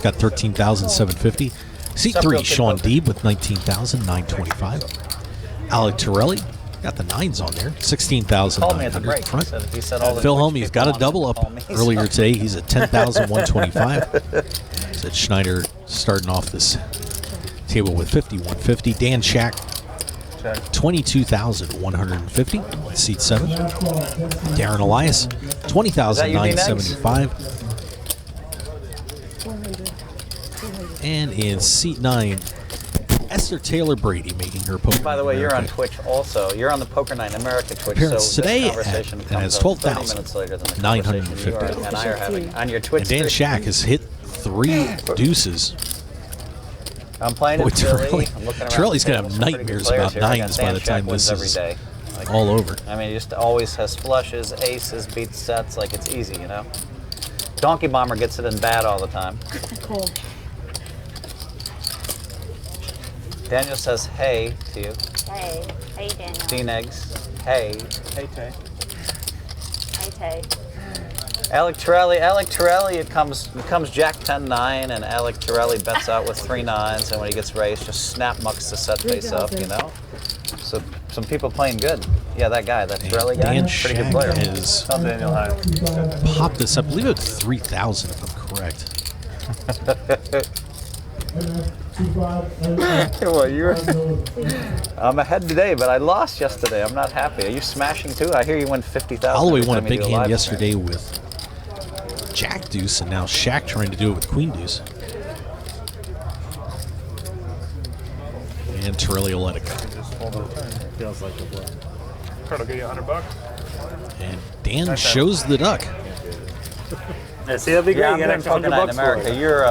got 13,750. Seat 3, Sean Deeb with 19,925. Alec Torelli got the 9s on there, 16,900 front. Phil Homey's got a double up earlier today. He's at 10,125. Said Schneider starting off this table with 5,150. Dan Shack, 22,150. Seat 7. Darren Elias, 20,975. And in seat 9, Esther Taylor Brady making her Poker By the way, America you're on Twitch also. You're on the Poker Night in America Twitch. appearance so today this conversation and comes has up 30 minutes later than the conversation 12,950. you and I are having on your Twitch And Dan stream. Shack has hit 3 deuces. I'm playing Boy, it Philly. Torelli- I'm looking around Torelli's the gonna table, have some pretty good nightmares players about here. I got 9s Dan by the Shack time wins this every is day. all over. I mean, he just always has flushes, aces, beats sets, like it's easy, you know? Donkey Bomber gets it in bad all the time. Cool. Daniel says hey to you. Hey. Hey, Daniel. Dean Eggs, hey. Hey, Tay. Hey, Tay. Alec Torelli, it comes Jack 10-9, and Alec Torelli bets out with 3 9s, and when he gets raised, just snap mucks the set face up, you know? So some people playing good. Yeah, that guy, that Torelli guy, Dan pretty good Shack player. has Tell Daniel hi. popped this up. I believe it's 3,000 if I'm correct. Well, I'm ahead today, but I lost yesterday. I'm not happy. Are you smashing too? I hear you win 50,000. Holloway every won a time you big do hand live yesterday with Jack Deuce, and now Shack trying to do it with Queen Deuce. And Torelli will let it go. Just hold the turn. Feels like a blow. Kurt will give you $100. And Dan shows the duck. Yeah, see, that'd be great. Yeah, You I'm get doing extra Poker Night in $100 for America. it. You're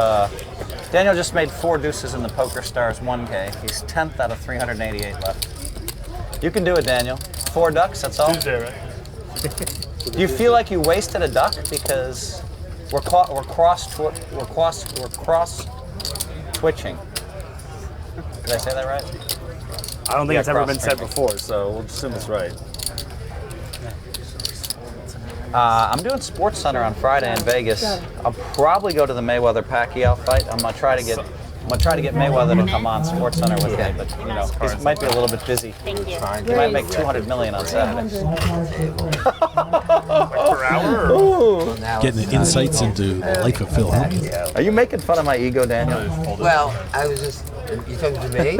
Daniel just made 4 deuces in the Poker Stars 1K. He's 10th out of 388 left. You can do it, Daniel. 4 ducks, that's all. Tuesday, right? Do you feel like you wasted a duck because we're cross twitching? Did I say that right? I don't think Yeah, it's ever been said cross-streaming. before, so we'll assume it's right. I'm doing Sports Center on Friday in Vegas. I'll probably go to the Mayweather-Pacquiao fight. I'm gonna try to get Mayweather to come on Sports Center with me, but you know, he might be a little bit busy. Thank you. He might make 200 million on Saturday. Per hour? Or? Getting insights into the life of Phil Hellmuth. Are you making fun of my ego, Daniel? Well, I was just. You talking to me?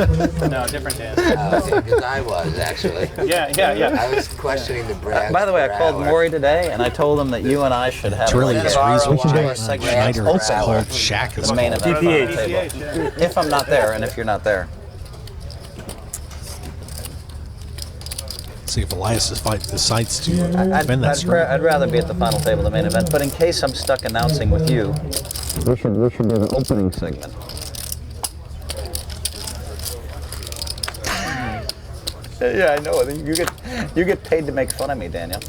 No, different Dan. Because I was actually. Yeah. I was questioning the brag. By the way, I called Maury today, and I told him that you and I should have Torelli like has a raised with 2-hour Jack. segment Schneider open called Shack as the main called. event on the DPH. table. If I'm not there, and if you're not there. See if Elias decides to I'd defend that streak. rather be at the final table, the main event, but in case I'm stuck announcing with you, this should be the opening segment. Yeah, I know. You get paid to make fun of me, Daniel.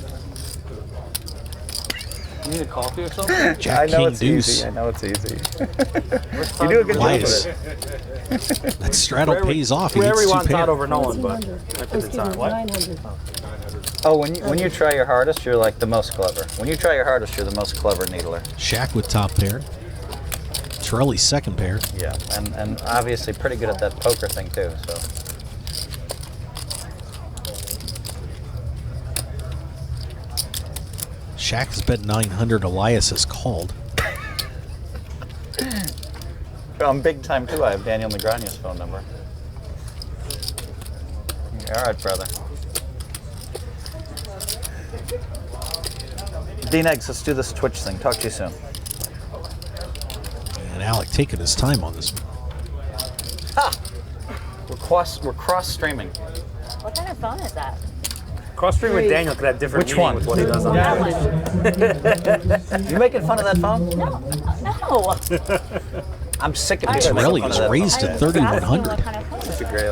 You need a coffee or something? Jack I know King it's Deuce. easy. I know it's easy. You do a good job Elias. with it. That straddle pays off. He gets Whoever 2 wants out pairs. over Nolan, but at the time. What? 900. Oh, when you try your hardest, you're like the most clever. When you try your hardest, you're the most clever needler. Shack with top pair. Torelli's second pair. Yeah, and obviously pretty good at that poker thing too. So. Shack has bet 900. Elias has called. I'm big time too. I have Daniel Negreanu's phone number. All right, brother. Dean Eggs, let's do this Twitch thing. Talk to you soon. And Alec taking his time on this one. We're cross streaming. What kind of phone is that? Cross stream with Daniel could have different Which meaning one? with what he does on That Twitch. one. You making fun of that phone? No. I'm sick of I- people making Torelli fun of is that raised phone. to I was asking 3,100. What kind of phone?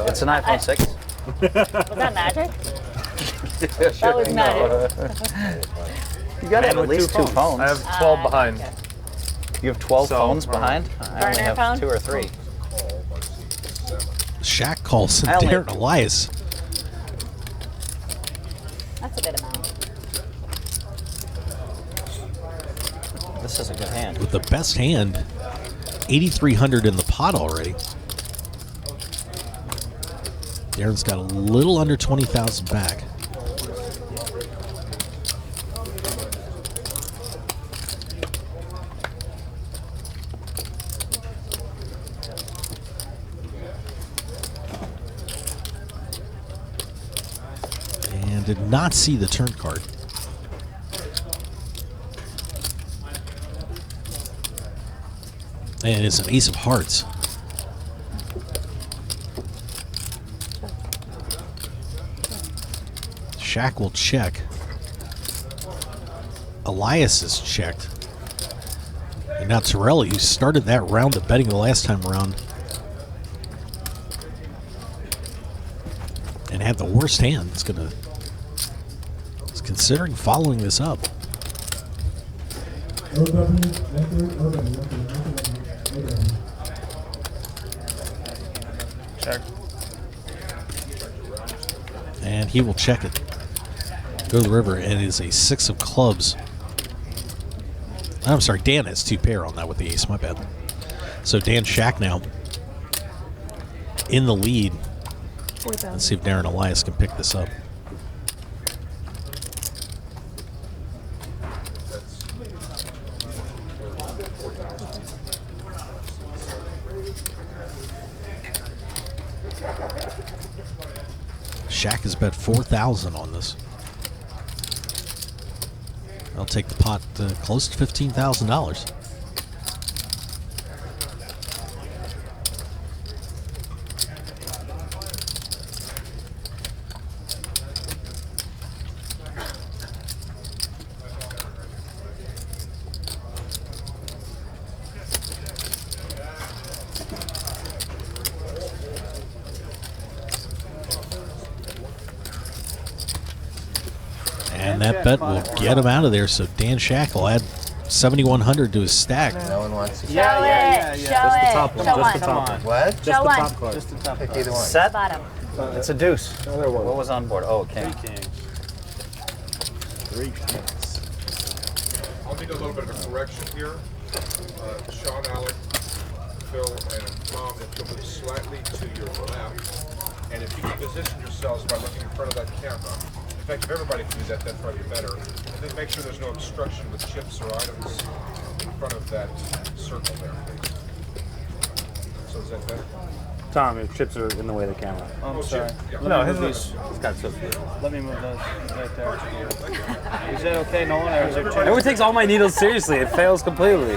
It's an iPhone 6. Was that magic? That was magic. You gotta have Man at with least 2 phones. I have 12 behind. Okay. You have 12 So, phones behind? I only Burner have phone? 2 or 3. Shack calls I only- Darren Elias. That's a good amount. This is a good hand. With the best hand $8,300 in the pot already. Darren's got a little under 20,000 back. And did not see the turn card. And it's an ace of hearts. Shaq will check. Elias is checked. And now Torelli, who started that round of betting the last time around and had the worst hand, is considering following this up. Check. And he will check it. Go to the river, and it is a 6 of clubs. I'm sorry, Dan has 2 pair on that with the ace, my bad. So Dan Shaq now in the lead. Let's see if Darren Elias can pick this up. Shaq has bet 4,000 on this. I'll take the pot close to $15,000. And that bet will get him out of there. So Dan Shaq will add 7,100 to his stack. No one wants to. Show it. Show Just the it. top one. Show Just the one. top one. What? Just Show the one. top card. Just the top Pick card. either one. Set. Bottom. It's a deuce. Another one. What was on board? Oh, king. 3 kings. I'll need a little bit of a correction here. Sean, Alec, Phil, and Tom have to move slightly to your left. And if you can position yourselves by looking in front of that camera, in fact, if everybody can do that, that'd probably be better. And then make sure there's no obstruction with chips or items in front of that circle there, please. So is that better? Tom, your chips are in the way of the camera. I'm sorry. Yeah. No, his is. It's got so Let me move those right there. Is that okay, Nolan, or is it too? Everyone takes all my needles seriously. It fails completely.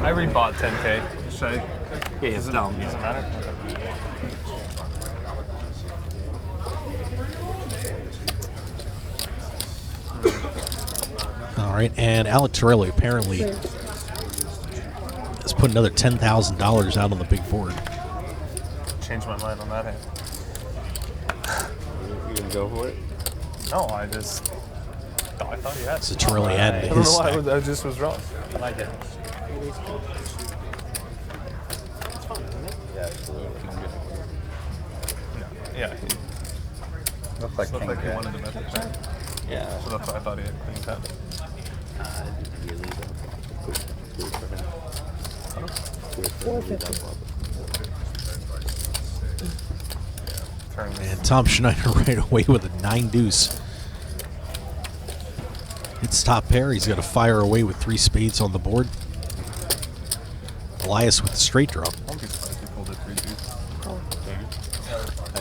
I rebought 10K. Should I? Yeah, it's dumb. Doesn't matter. All right, and Alec Torelli apparently has put another $10,000 out on the big board. Changed my mind on that hand. You gonna go for it? No, I thought he had. So Torelli added I to don't his know why stack. I just was wrong. I like it. Yeah. Looked like Looked king like he jack. wanted to bet the thing. Yeah. So that's why I thought he had clean 10. Turn this. And Tom Schneider right away with a 9 deuce. It's top pair. He's got to fire away with 3 spades on the board. Elias with the straight draw. Won't be surprised if he pulled it 3 deuces.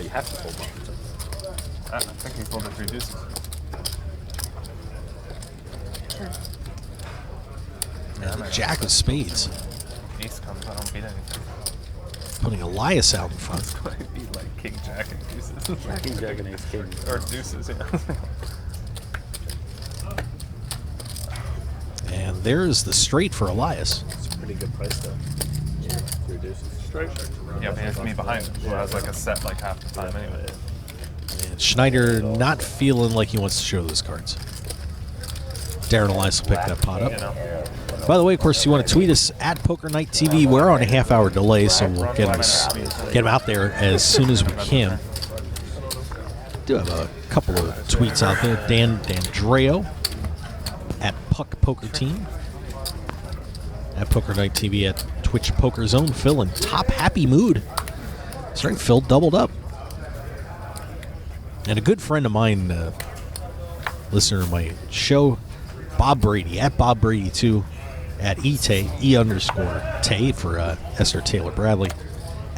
You have to pull both. I think he pulled it 3 deuces. And the jack of spades, Ace comes, I don't beat anything. putting Elias out in front. I beat like king jack and deuces. King, jack, and ace, king. Or deuces, yeah. And there's the straight for Elias. It's a pretty good price though. Reduces. Straight. Yeah, but he has me behind him, who has like a set like half the time anyway. And Schneider not feeling like he wants to show those cards. Darren Elias will pick that pot up. You know? By the way, of course, you want to tweet us at Poker Night TV. We're on a half-hour delay, so we'll get them out there as soon as we can. Do have a couple of tweets out there. Dan D'Andreo at Puck Poker Team. At Poker Night TV at Twitch Poker Zone. Phil in top happy mood. That's right, Phil doubled up. And a good friend of mine, listener to my show, Bob Brady, at Bob Brady 2, at E-Tay, E_Tay for Esther Taylor Bradley,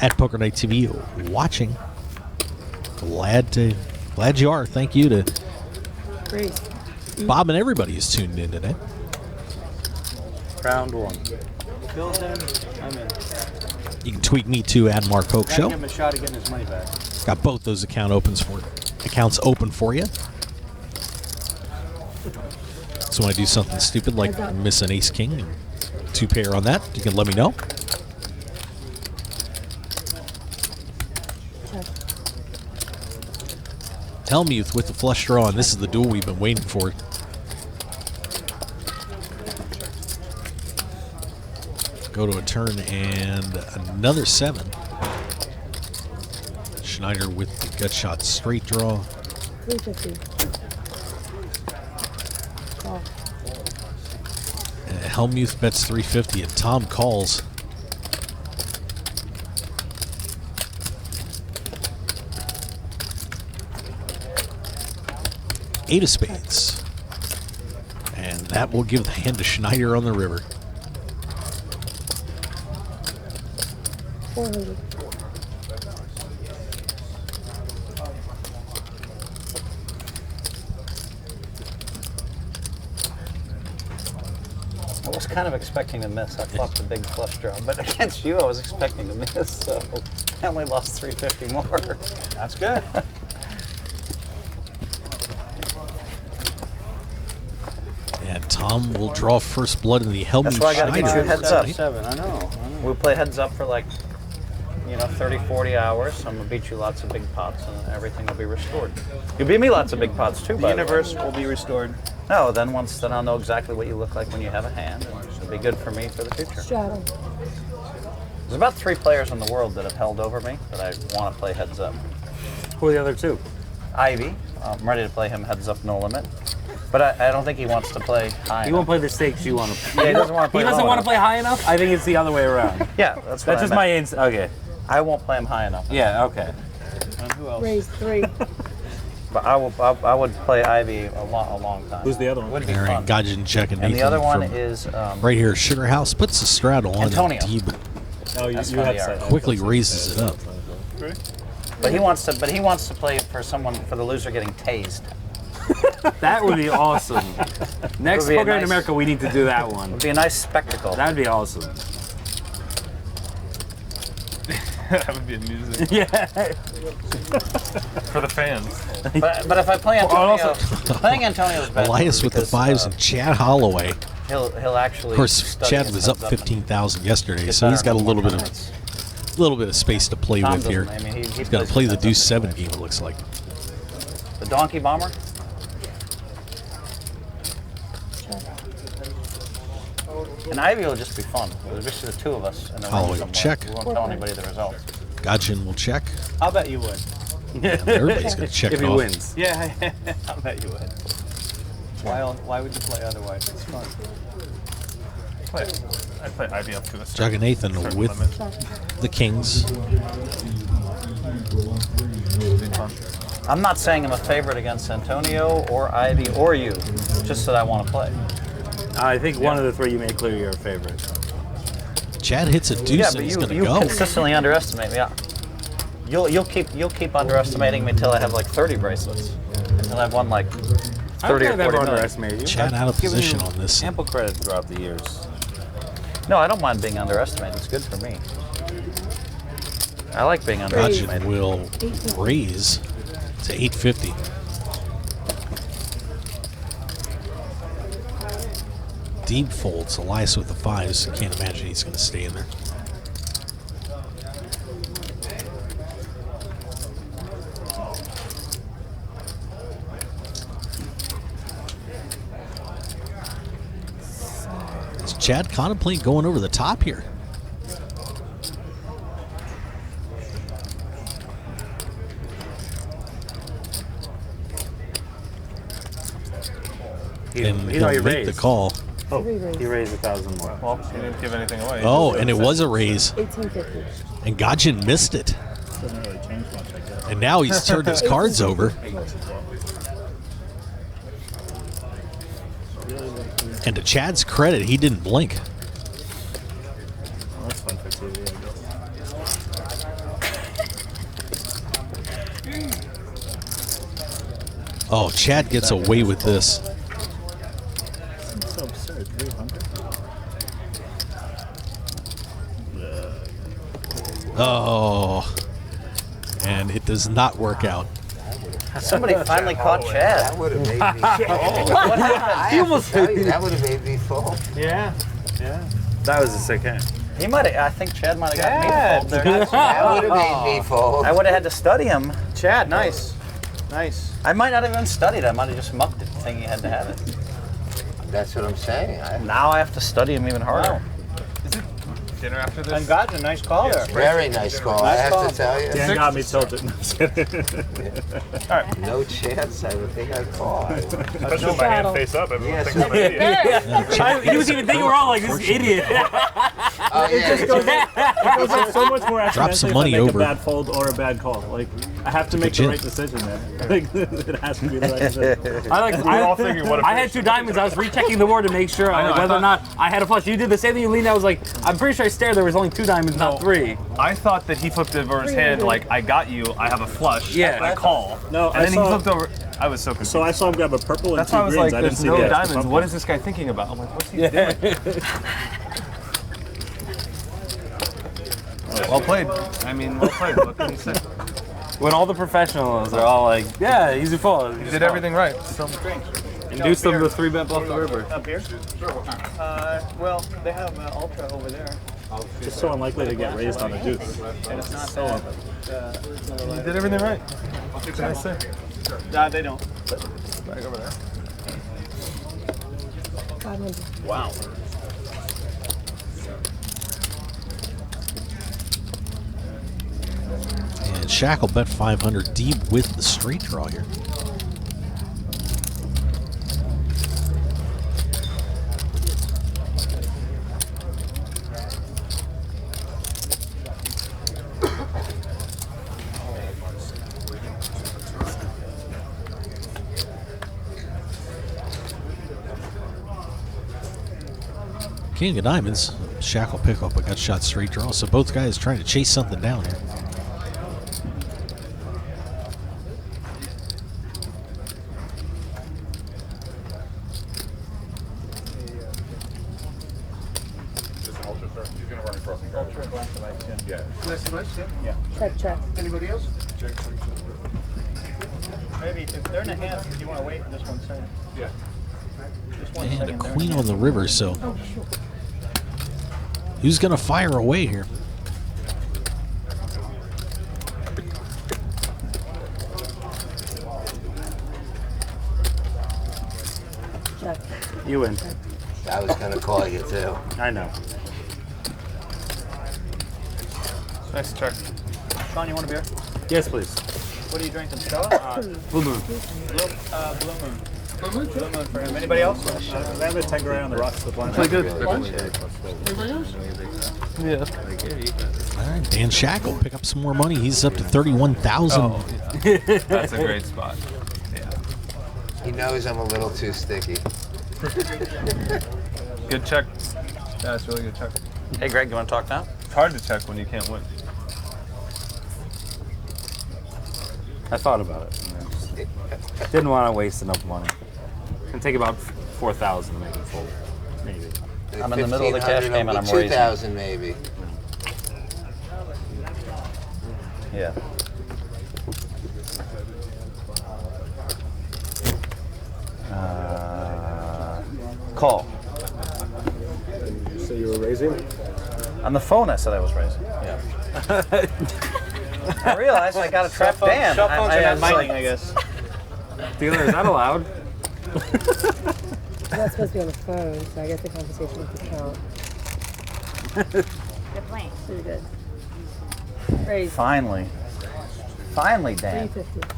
at Poker Night TV, watching. Glad you are. Thank you to Bob and everybody who's tuned in today. Round one. Phil's in. I'm in. You can tweet me too, at Mark Hoke Show. Give him a shot of getting his money back. Got both those accounts open for you. So when I do something stupid like miss an ace king and 2-pair on that, you can let me know. Helmuth with the flush draw, and this is the duel we've been waiting for. Go to a turn and another 7. Schneider with the gut shot straight draw. 350. Call. Helmuth bets 350 and Tom calls. Eight of spades. And that will give the hand to Schneider on the river. 400. I was kind of expecting to miss. I flopped a big flush draw, but against you, I was expecting to miss. So I only lost 350 more. That's good. And Tom will draw first blood in the Helmuth That's why I got to Schneider. get you heads up. 7. I know. We play heads up for like, 30, 40 hours. So I'm going to beat you lots of big pots and everything will be restored. You beat me lots of big pots too, The by the way. universe will be restored. No, then I'll know exactly what you look like when you have a hand. And it'll be good for me for the future. Straddle. There's about 3 players in the world that have held over me that I want to play heads up. Who are the other 2? Ivy, I'm ready to play him heads up no limit. But I don't think he wants to play high He won't enough. play the stakes you want to play. Yeah, he doesn't want to play He doesn't low want to enough. play high enough? I think it's the other way around. Yeah, that's what That's I just meant. my okay. I won't play him high enough. Yeah, okay. And who else? Raise 3. But I would play Ivy a long time. Who's the other one? Would be Aaron fun. Gajin checking And the Nathan other one from is right here. Sugar House puts the straddle on Antonio. and he Oh, you That's had funny, said Aaron. that. quickly raises it up. But he wants to play for the loser getting tased. That would be awesome. Next Would be a Poker in nice- America, we need to do that one. It'd be a nice spectacle. That'd be awesome. That would be amusing Yeah. for the fans. But if I play Antonio, also- playing Antonio's better. Elias with the because, 5s and Chad Holloway. He'll actually. Of course, study Chad his was up heads 15,000 yesterday, Get so he's better got a in little bit points. of space to play Tom with here. doesn't. I mean, he He's got to plays play the heads up. Deuce 7 game. It looks like. The Donkey Bomber. And Ivy will just be fun. There's just the 2 of us. And Holloway will check. We won't tell anybody the results. Gajin will check. I'll bet you win. And everybody's going to check If it he off. wins. Yeah, I'll bet you would. Why would you play otherwise? It's fun. I'd play Ivy up to a certain Jaganathan with limit. the Kings. It'd be fun. I'm not saying I'm a favorite against Antonio or Ivy or you. Just that I want to play. I think one of the 3 you make clear you're a favorite. Chad hits a deuce Yeah, and but he's you going to go. consistently underestimate me. Yeah. You'll keep underestimating me until I have like 30 bracelets. Until I've won like 30 I don't think or I've 40 ever million. underestimated you. Chad out of I've given position you on this. Ample credit throughout the years. No, I don't mind being underestimated. It's good for me. I like being Gajin underestimated. will raise to 850. Deep folds. Elias with the 5s. Can't imagine he's going to stay in there. Chad contemplating going over the top here. And he'll make the call. Oh, he raised 1,000 more. Well, he didn't give anything away. Oh, and it was a raise. 1850. And Godjin missed it. Doesn't really change much, I guess. And now he's turned his cards over. And to Chad's credit, he didn't blink. Well, that's fun for TV, I guess. Oh, Chad gets away with this. It's so absurd. 300. Oh. And it does not work out. Somebody finally caught Chad. That would have made me fall. What happened? I have to tell you, that would have made me fall. Yeah. Yeah. That was a sick hand. He might have. I think Chad might have got me the fault there. That would have made me fall. I would have had to study him. Chad, nice. Nice. I might not have even studied him. I might have just mucked it, thinking he had to have it. That's what I'm saying. Now I have to study him even harder. Dinner after this? And Godwin, nice call there. Very nice call, I have to tell you. Dan got me tilted. No, I'm just kidding. No chance I would think I'd fall. Especially with my hand face up, everyone Yes. thinks I'm an idiot. He was even thinking we're all like, this idiot. Oh, yeah. It goes up so much more Drop some exponentially money if I make over. a bad fold or a bad call. Like, I have to make the Legit. right decision there. Like, it has to be the right decision. We're all thinking, what if I had 2 diamonds. I was rechecking the board to make sure I know, whether I or not I had a flush. You did the same thing. You leaned out. I was like, I'm pretty sure I stared. There was only 2 diamonds, not 3. I thought that he flipped over his hand like, I got you, I have a flush, Yeah. and I call. No, and then I saw- he flipped over. I was so confused. So I saw him grab a purple and That's 2 why I was greens. like, I didn't there's see no the extra diamonds. purple. What is this guy thinking about? I'm like, what's he doing? Well played. I mean, well played. What can you say? When all the professionals are all like, yeah, easy fold. You did everything right. So, Induce them to 3-bet bluff the river. Up here? Well, they have Ultra over there. Just so unlikely to get raised on a deuce. And it's not that. you did everything right. What can I say? They don't. Back over there. 500. Wow. And Shaq will bet 500 deep with the straight draw here. King of diamonds. Shaq will pick up a gut shot straight draw. So both guys trying to chase something down here. Just ultra, sir. He's gonna run across the ultra. Yeah. Check, check. Anybody else? Maybe if they're in the hands, you want to wait for this one second. Yeah. Just 1 And a second. queen on the river, so who's gonna fire away here? Check. You win. I was going to call you too. I know. Nice check. Sean, you want a beer? Yes, please. What are you drinking, Stella? Blue Moon. Blue Moon. Blue Moon for him. Anybody else? I have a 10 grand on the rocks. The blind. Play good. Yeah. All right, Dan Shaq will pick up some more money. He's up to 31,000. Oh, that's a great spot. Yeah. He knows I'm a little too sticky. Good check. Yeah, it's really good check. Hey, Greg, you want to talk now? It's hard to check when you can't win. I thought about it. And I just didn't want to waste enough money. It'd take about 4,000 to make it full. Maybe. I'm in the middle of the cash 1,500, game and I'm I'll be raising. 2,000 maybe. Yeah. Call. So you were raising? On the phone, I said I was raising. Yeah. I realized I got a trap Dan. Cell phones I are not was like- mining, I guess. Dealer, is that allowed? I'm not supposed to be on the phone, so I guess the conversation with the count. Good point. Pretty good. Raise. Finally. Finally, Dan. 350.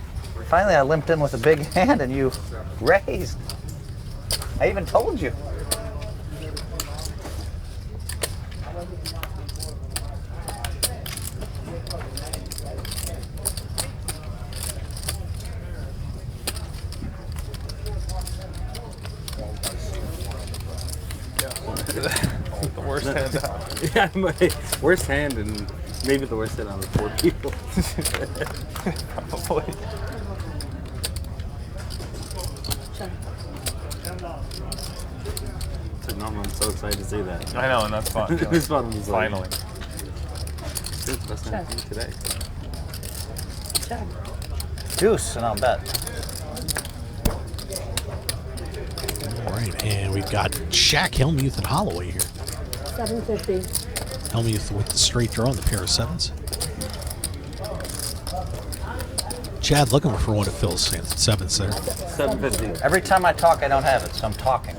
Finally, I limped in with a big hand and you raised. I even told you. The worst hand out. Yeah, my worst hand and maybe the worst hand out of 4 people. Probably. I'm so excited to see that. I know, and that's fun. It's fun. It's like- Finally. Dude, that's not me today. Check. Deuce, and I'll bet. All right, and we've got Shaq, Hellmuth, and Holloway here. 750. Hellmuth with the straight draw on the pair of sevens. Chad looking for one of Phil's sevens there. 750. Every time I talk, I don't have it, so I'm talking.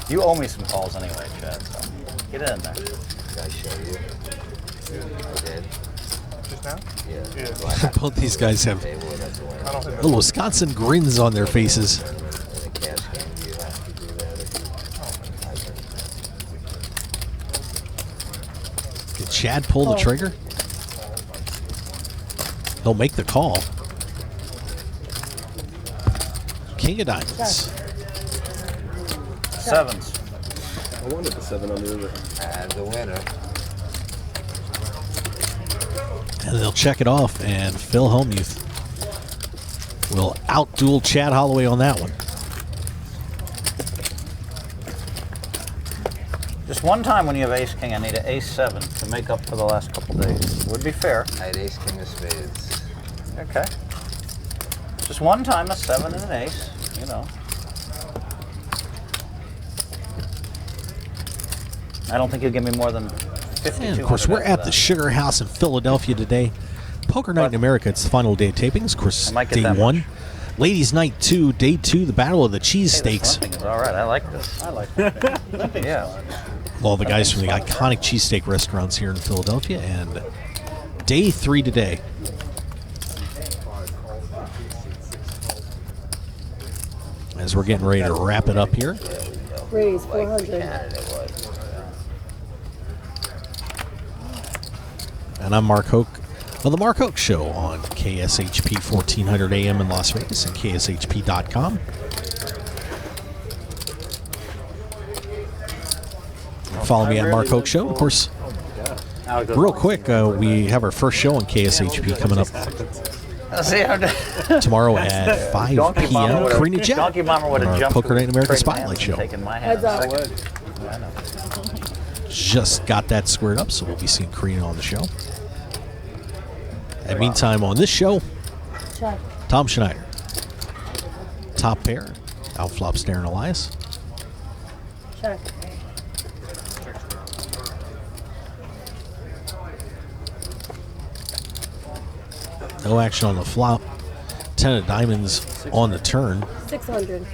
You owe me some calls anyway, Chad, so get it in there. Did I show you? I did. Just now? Yeah. Yeah. Both these guys have Table, that's the winner. I don't think little Wisconsin grins on their faces. In a cash game, you have to do that if you Did Chad pull the trigger? He'll make the call. King of diamonds. Sevens. I wanted the 7 under the. and the winner. And they'll check it off, and Phil Hellmuth will outduel Chad Holloway on that one. Just one time when you have ace king, I need an ace 7 to make up for the last couple days. Would be fair. I had ace king of spades. Okay. Just one time, a 7 and an ace, you know. I don't think you'll give me more than 50. And of course, we're at the Sugar House in Philadelphia today. Poker Night in America, it's the final day of tapings. Of course, I might get day that 1. much. Ladies Night 2, day 2, the Battle of the Cheesesteaks. All right, I like this. I like that. Yeah. All the guys from the iconic cheesesteak restaurants here in Philadelphia. And day 3 today. As we're getting ready to wrap it up here. Raise 400. Canada was. And I'm Mark Hoke of The Mark Hoke Show on KSHP 1400 AM in Las Vegas and KSHP.com. Follow me at Mark Hoke Show. Of course, real quick, we have our first show on KSHP coming up tomorrow at 5 Donkey Bomber p.m. would've- Karina Jack Donkey Bomber would on have our jumped. Poker Night in America straight Spotlight hands Show. and taken my hand. Heads up. I know. Just got that squared up, so we'll be seeing Karina on the show. And meantime, on this show, Check. Tom Schneider. Top pair, outflops Darren Elias. Check. No action on the flop. 10 of diamonds on the turn. 600.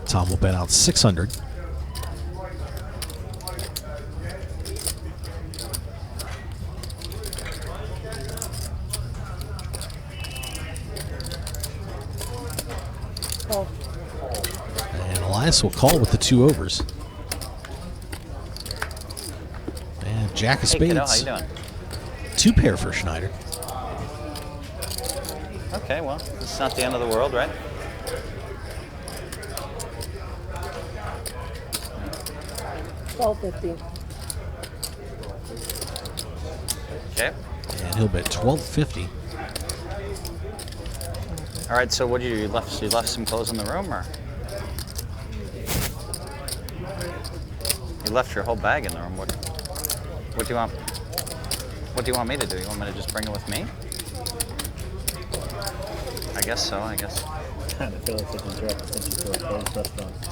Tom will bet out 600. Call. And Elias will call with the 2 overs. And Jack of Hey, kiddo, how you spades. doing? 2 pair for Schneider. Okay, well, it's not the end of the world, right? $12.50. Okay. And he'll bet 1250. All right. So what did you do? You left some clothes in the room, or you left your whole bag in the room? What do you want? What do you want me to do? You want me to just bring it with me? I guess so. I guess. I feel like it's interrupted since you go to those restaurants.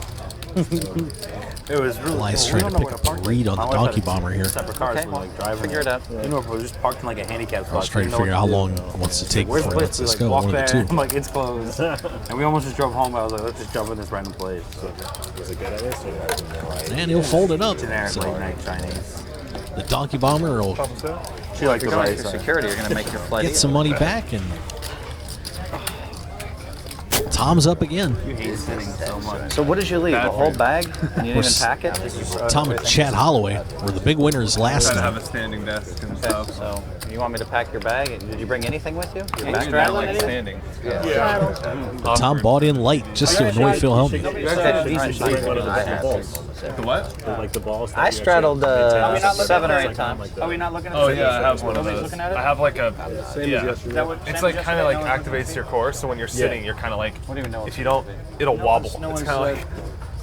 It was really Elias cool. We trying don't to know pick where up a park read is. on the My wife had Donkey two Bomber here. Separate cars Okay, were well, like driving. figure it out. You know, if we were just parked in like a handicap spot. I was trying to didn't know figure out how what long do. it wants to take Where's the before it place? lets We us like go. walk One of there. the I'm two. like, it's closed. And we almost just drove home. But I was like, let's just jump in this random place. So, Was it good at this? And he'll fold it up. generic So late night Chinese. the Donkey Bomber will She liked You're the going rice. through security. You're going to make your flight get easy. some money back, and Tom's up again. You hate sitting so much. So what did you leave? Bad A for whole you. bag? And you didn't even pack it? Tom and Chad Holloway were the big winners last Try to have night. a standing desk and Okay, stuff. so you want me to pack your bag? Did you bring anything with you? Your I bag? don't like standing. But Tom bought in light just to annoy Phil Helmy. One of the balls. The what? Like the balls. I straddled 7 or 8 times. Are we not looking at Oh the yeah, I have one of Nobody's those. looking at it? I have like a yeah. Is that what It's Sam like just kind of said? like No one's looking activates your core. So when you're sitting, you're kind of like What do you know? if you don't, it'll wobble. No It's one's kind of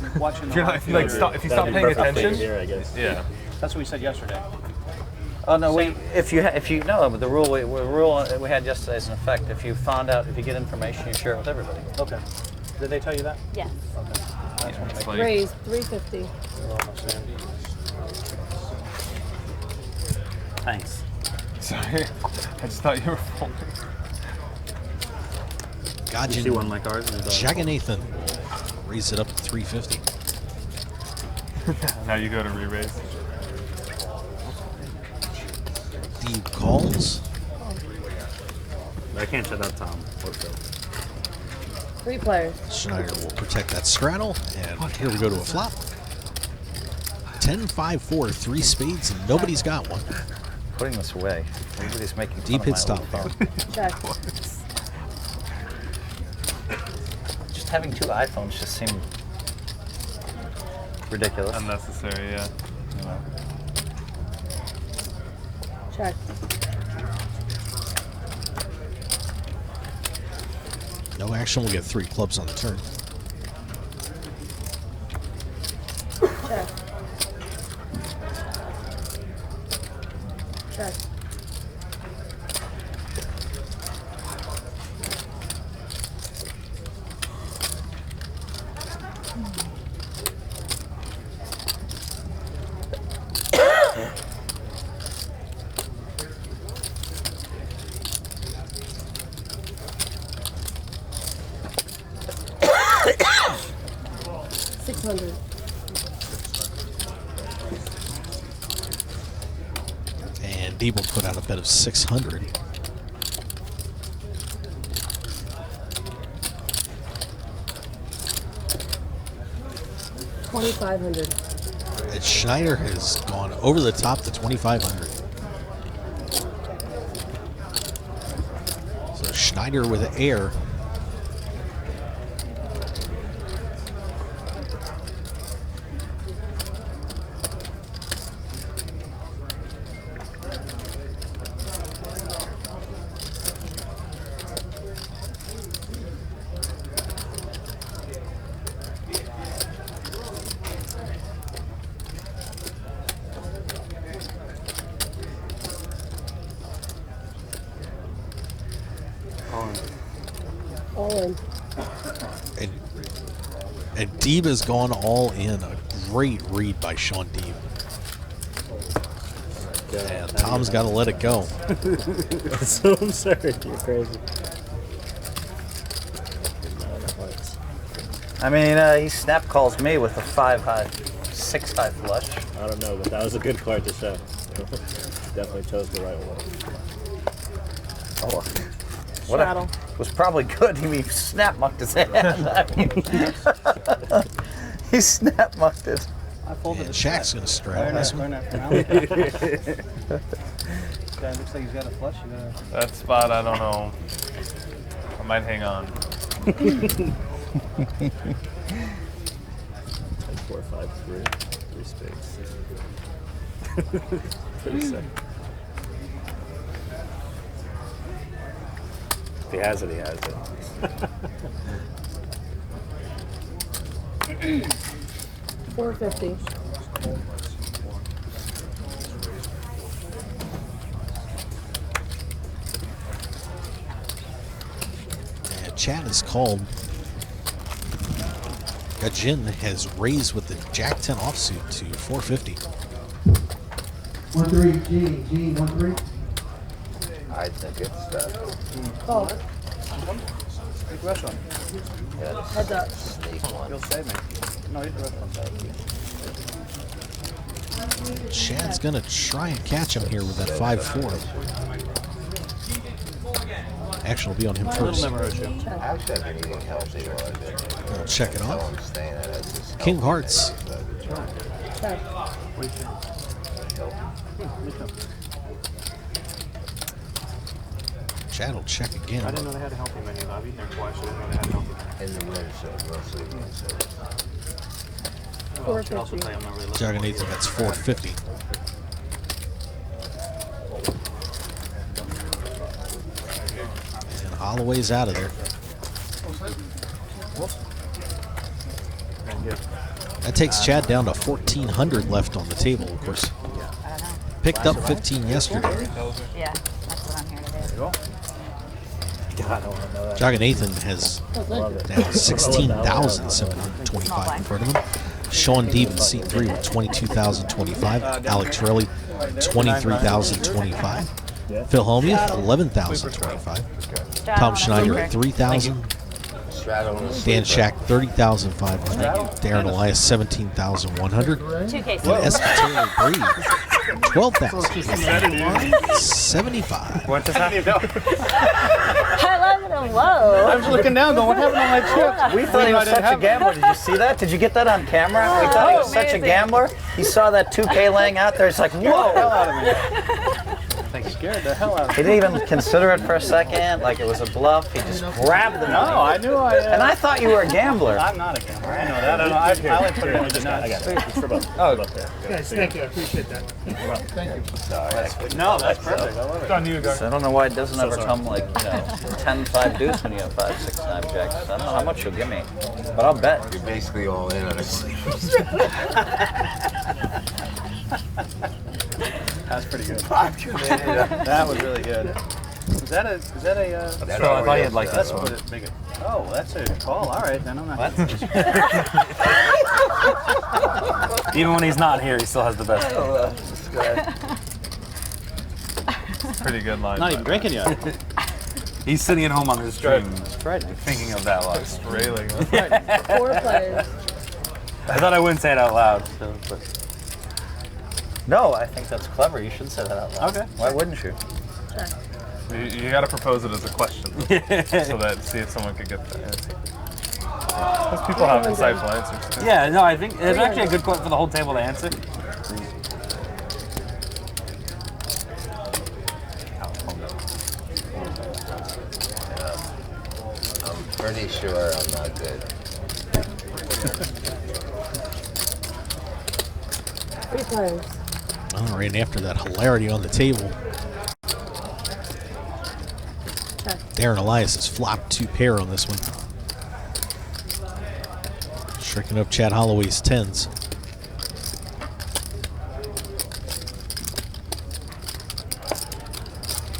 like watching if you're not, if you like stop, if you stop paying attention. Here, I guess. Yeah. That's what we said yesterday. Oh no, if you know, but the rule we had yesterday is in effect. If you get information, you share it with everybody. Okay. Did they tell you that? Yes. It's like, Raise 350. Thanks. sorry, I just thought you were folding. You see one Gajin like ours? Jaganathan raised it up to 350. Now you go to re-raise. Steve calls. I can't shut up Tom. Or Phil. 3 players. Schneider will protect that straddle, and here we go to a flop. 10, 5, 4, 3 spades, and nobody's got one. Putting this away. Everybody's making fun Deep of hit my stop old there. phone. Check. Just having 2 iPhones just seemed ridiculous. Unnecessary, yeah. Check. No action, we'll get 3 clubs on the turn. Check. Check. $600. And Deeb will put out a bet of 600. $2,500. And Schneider has gone over the top to 2,500. So Schneider with air. All in. And Deeb has gone all in. A great read by Sean Deeb. And Tom's got to let it go. That's so absurd. You're crazy. I mean, he snap calls me with a 5 high, 6 high flush. I don't know, but that was a good card to show. Definitely chose the right one. Oh, what Straddle. was probably good. He snap mucked his hand. I mean, he snap mucked it. I folded And the Shaq's going to straddle this one. Guy looks like he's got a flush. You gotta... That spot, I don't know. I might hang on. 4, 5, 3. 3 spades. Pretty sick. If he has it, he has it. $450. And Chad is called. Gajin has raised with the Jack 10 offsuit to 450. 1-3, Gene, 1-3. I think it's that. Call. Big rush one. Yeah, Heads up. sneak one. You'll save me. No, you can rush one. Chad's gonna try and catch him here with that 5-4. Action will be on him first. Never hurt you. Actually, I've been eating healthy while I've been here. We'll check it So off. I'm staying at this King of Hearts. Check. Chad will check again. I didn't know they had a healthy menu. I've eaten there twice. I didn't know they had a healthy menu. In the win show, mostly win show. Well, I should also tell you I'm not really looking Juggernaut, forward to it. that's 450. And Holloway's out of there. That takes Chad down to 1,400 left on the table, of course. I don't know. Picked up 15 yesterday. Yeah, that's what I'm here to do. God, I don't want to know that. Jogger has now 16,725 in front of him. Sean Deeb in seat 3 with 22,025. Alex Torelli, 23,025. Phil Hellmuth, 11,025. Tom Schneider at 3,000. Straddle on the Dan sleeper. Shack, 30,500. Darren Elias, 17,100. 2 cases. And Espeterra Breed, 12,075. What just happened? I love it. Whoa. I was looking down going, what happened to my chips? We thought he was such a gambler. Did you see that? Did you get that on camera? We thought he was such a amazing. gambler. He saw that 2K laying out there. He's like, whoa. Scared the hell out of He didn't even consider it for a second, like it was a bluff. He just grabbed the money. No, I knew I. And I thought you were a gambler. I'm not a gambler. I know that. I only put it in the nuts. I got it. It's for both. Oh, Guys, thank you. I appreciate that. Thank you. No, that's perfect. I love it. On you, guys. So I don't know why it doesn't ever come like, 10-5 deuce when you have 5, 6, 9 jacks. I don't know how much you'll give me, but I'll bet. You're basically all in on a sleeper. That's pretty good. That was really good. Is that a? That's So I all thought we you have had like to this go. one. Put it bigger. Oh, that's a call. All right, then I'm not. Even when he's not here, he still has the best. Pretty good line. Not even drinking yet. He's sitting at home on his stream Frightening. thinking of that line. Railing. 4 players. I thought I wouldn't say it out loud. So, but No, I think that's clever. You should say that out loud. Okay. Why wouldn't you? You got to propose it as a question, so that see if someone could get the answer. Because people have insightful answers. Too. yeah, no, I think it's actually a good question for the whole table to answer. I'm pretty sure I'm not good. 3 players. All right, and after that hilarity on the table, Check. Darren Elias has flopped 2 pair on this one. Shrinking up Chad Holloway's 10s.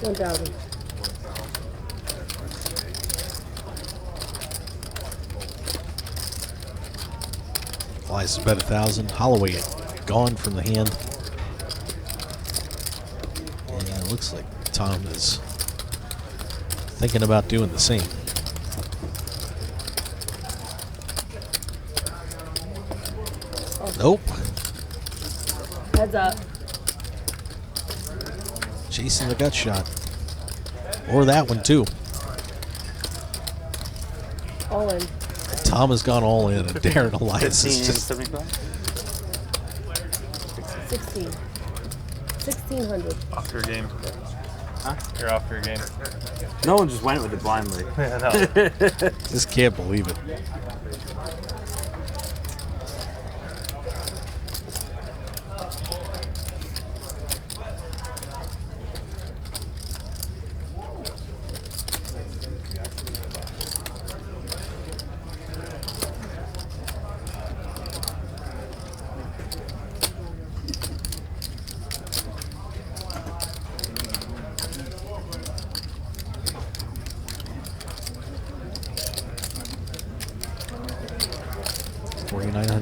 $1,000. Elias is bet 1,000. Holloway gone from the hand. And it looks like Tom is thinking about doing the same. Nope. Heads up. Chasing the gut shot. Or that one too. All in. Tom has gone all in, and Darren Elias is just 16. 1,600. Off your game. Huh? You're off your game. No one just went with it blindly. Yeah, no. just can't believe it.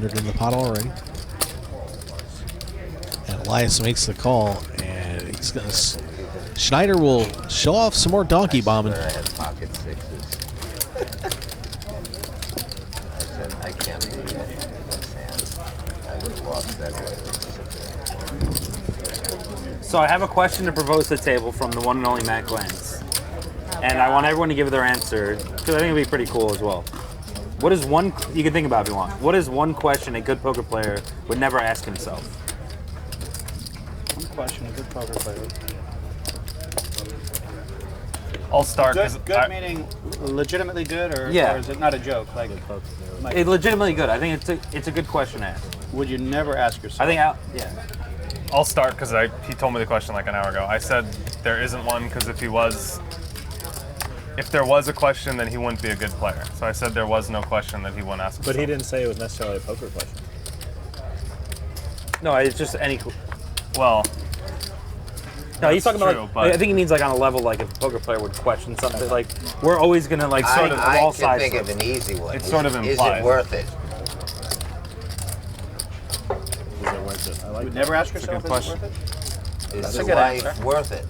500 in the pot already. And Elias makes the call, and he's going to. Schneider will show off some more donkey bombing. I had pocket sixes. I said, I can't believe it. I would have lost that way. So I have a question to propose to the table from the one and only Matt Glantz. And I want everyone to give their answer, because I think it'd be pretty cool as well. What is one, you can think about it if you want, what is one question a good poker player would never ask himself? One question, a good poker player. I'll start. Good meaning legitimately good, or, Yeah. or is it not a joke? Like, It's legitimately good. I think it's a good question to ask. would you never ask yourself? I think, yeah. I'll start because he told me the question like an hour ago. I said there isn't one because if there was a question, then he wouldn't be a good player. So I said there was no question that he wouldn't ask himself. But he didn't say it was necessarily a poker question. No, it's just any. Well, no, he's talking true, about. but- I think he means like on a level like if a poker player would question something. Like we're always gonna like sort of I all can sides. think of an easy one. It's sort of Is implied. it worth it? Is it worth it? I like You'd never ask That's a yourself, good is it question. worth it? Is That's the a good life answer. worth it?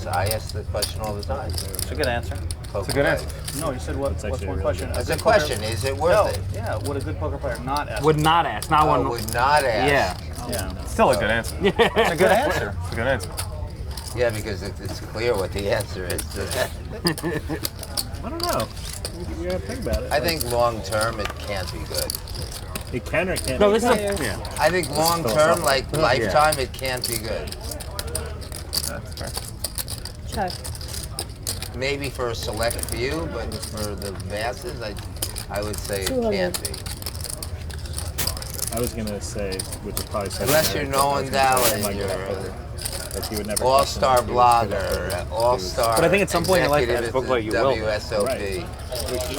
I ask the question all the time. It's a good answer. It's a good answer. No, you said what's actually one a really question? good It's good a question. poker- Is it worth No, it? yeah. Would a good poker player not ask? Would not ask. Not I one. would not ask. Yeah. Yeah. Still a good answer. It's a good answer. It's a good answer. Yeah, because it's clear what the answer is to that. I don't know. You gotta think about it. I think long term it can't be good. It can or it can't. No, be this is good. a, yeah. I think long term, philosophical. like lifetime, it can't be good. That's fair. Check. Maybe for a select few, but for the masses, I would say it 200. can't be. I was gonna say, which is probably Unless you're secondary, Nolan but I was Dowling, gonna say, you're like you would never all-star question if he was blogger, good or all-star But I think at some point in life, executive as a book player, you at will. WSOP. Right.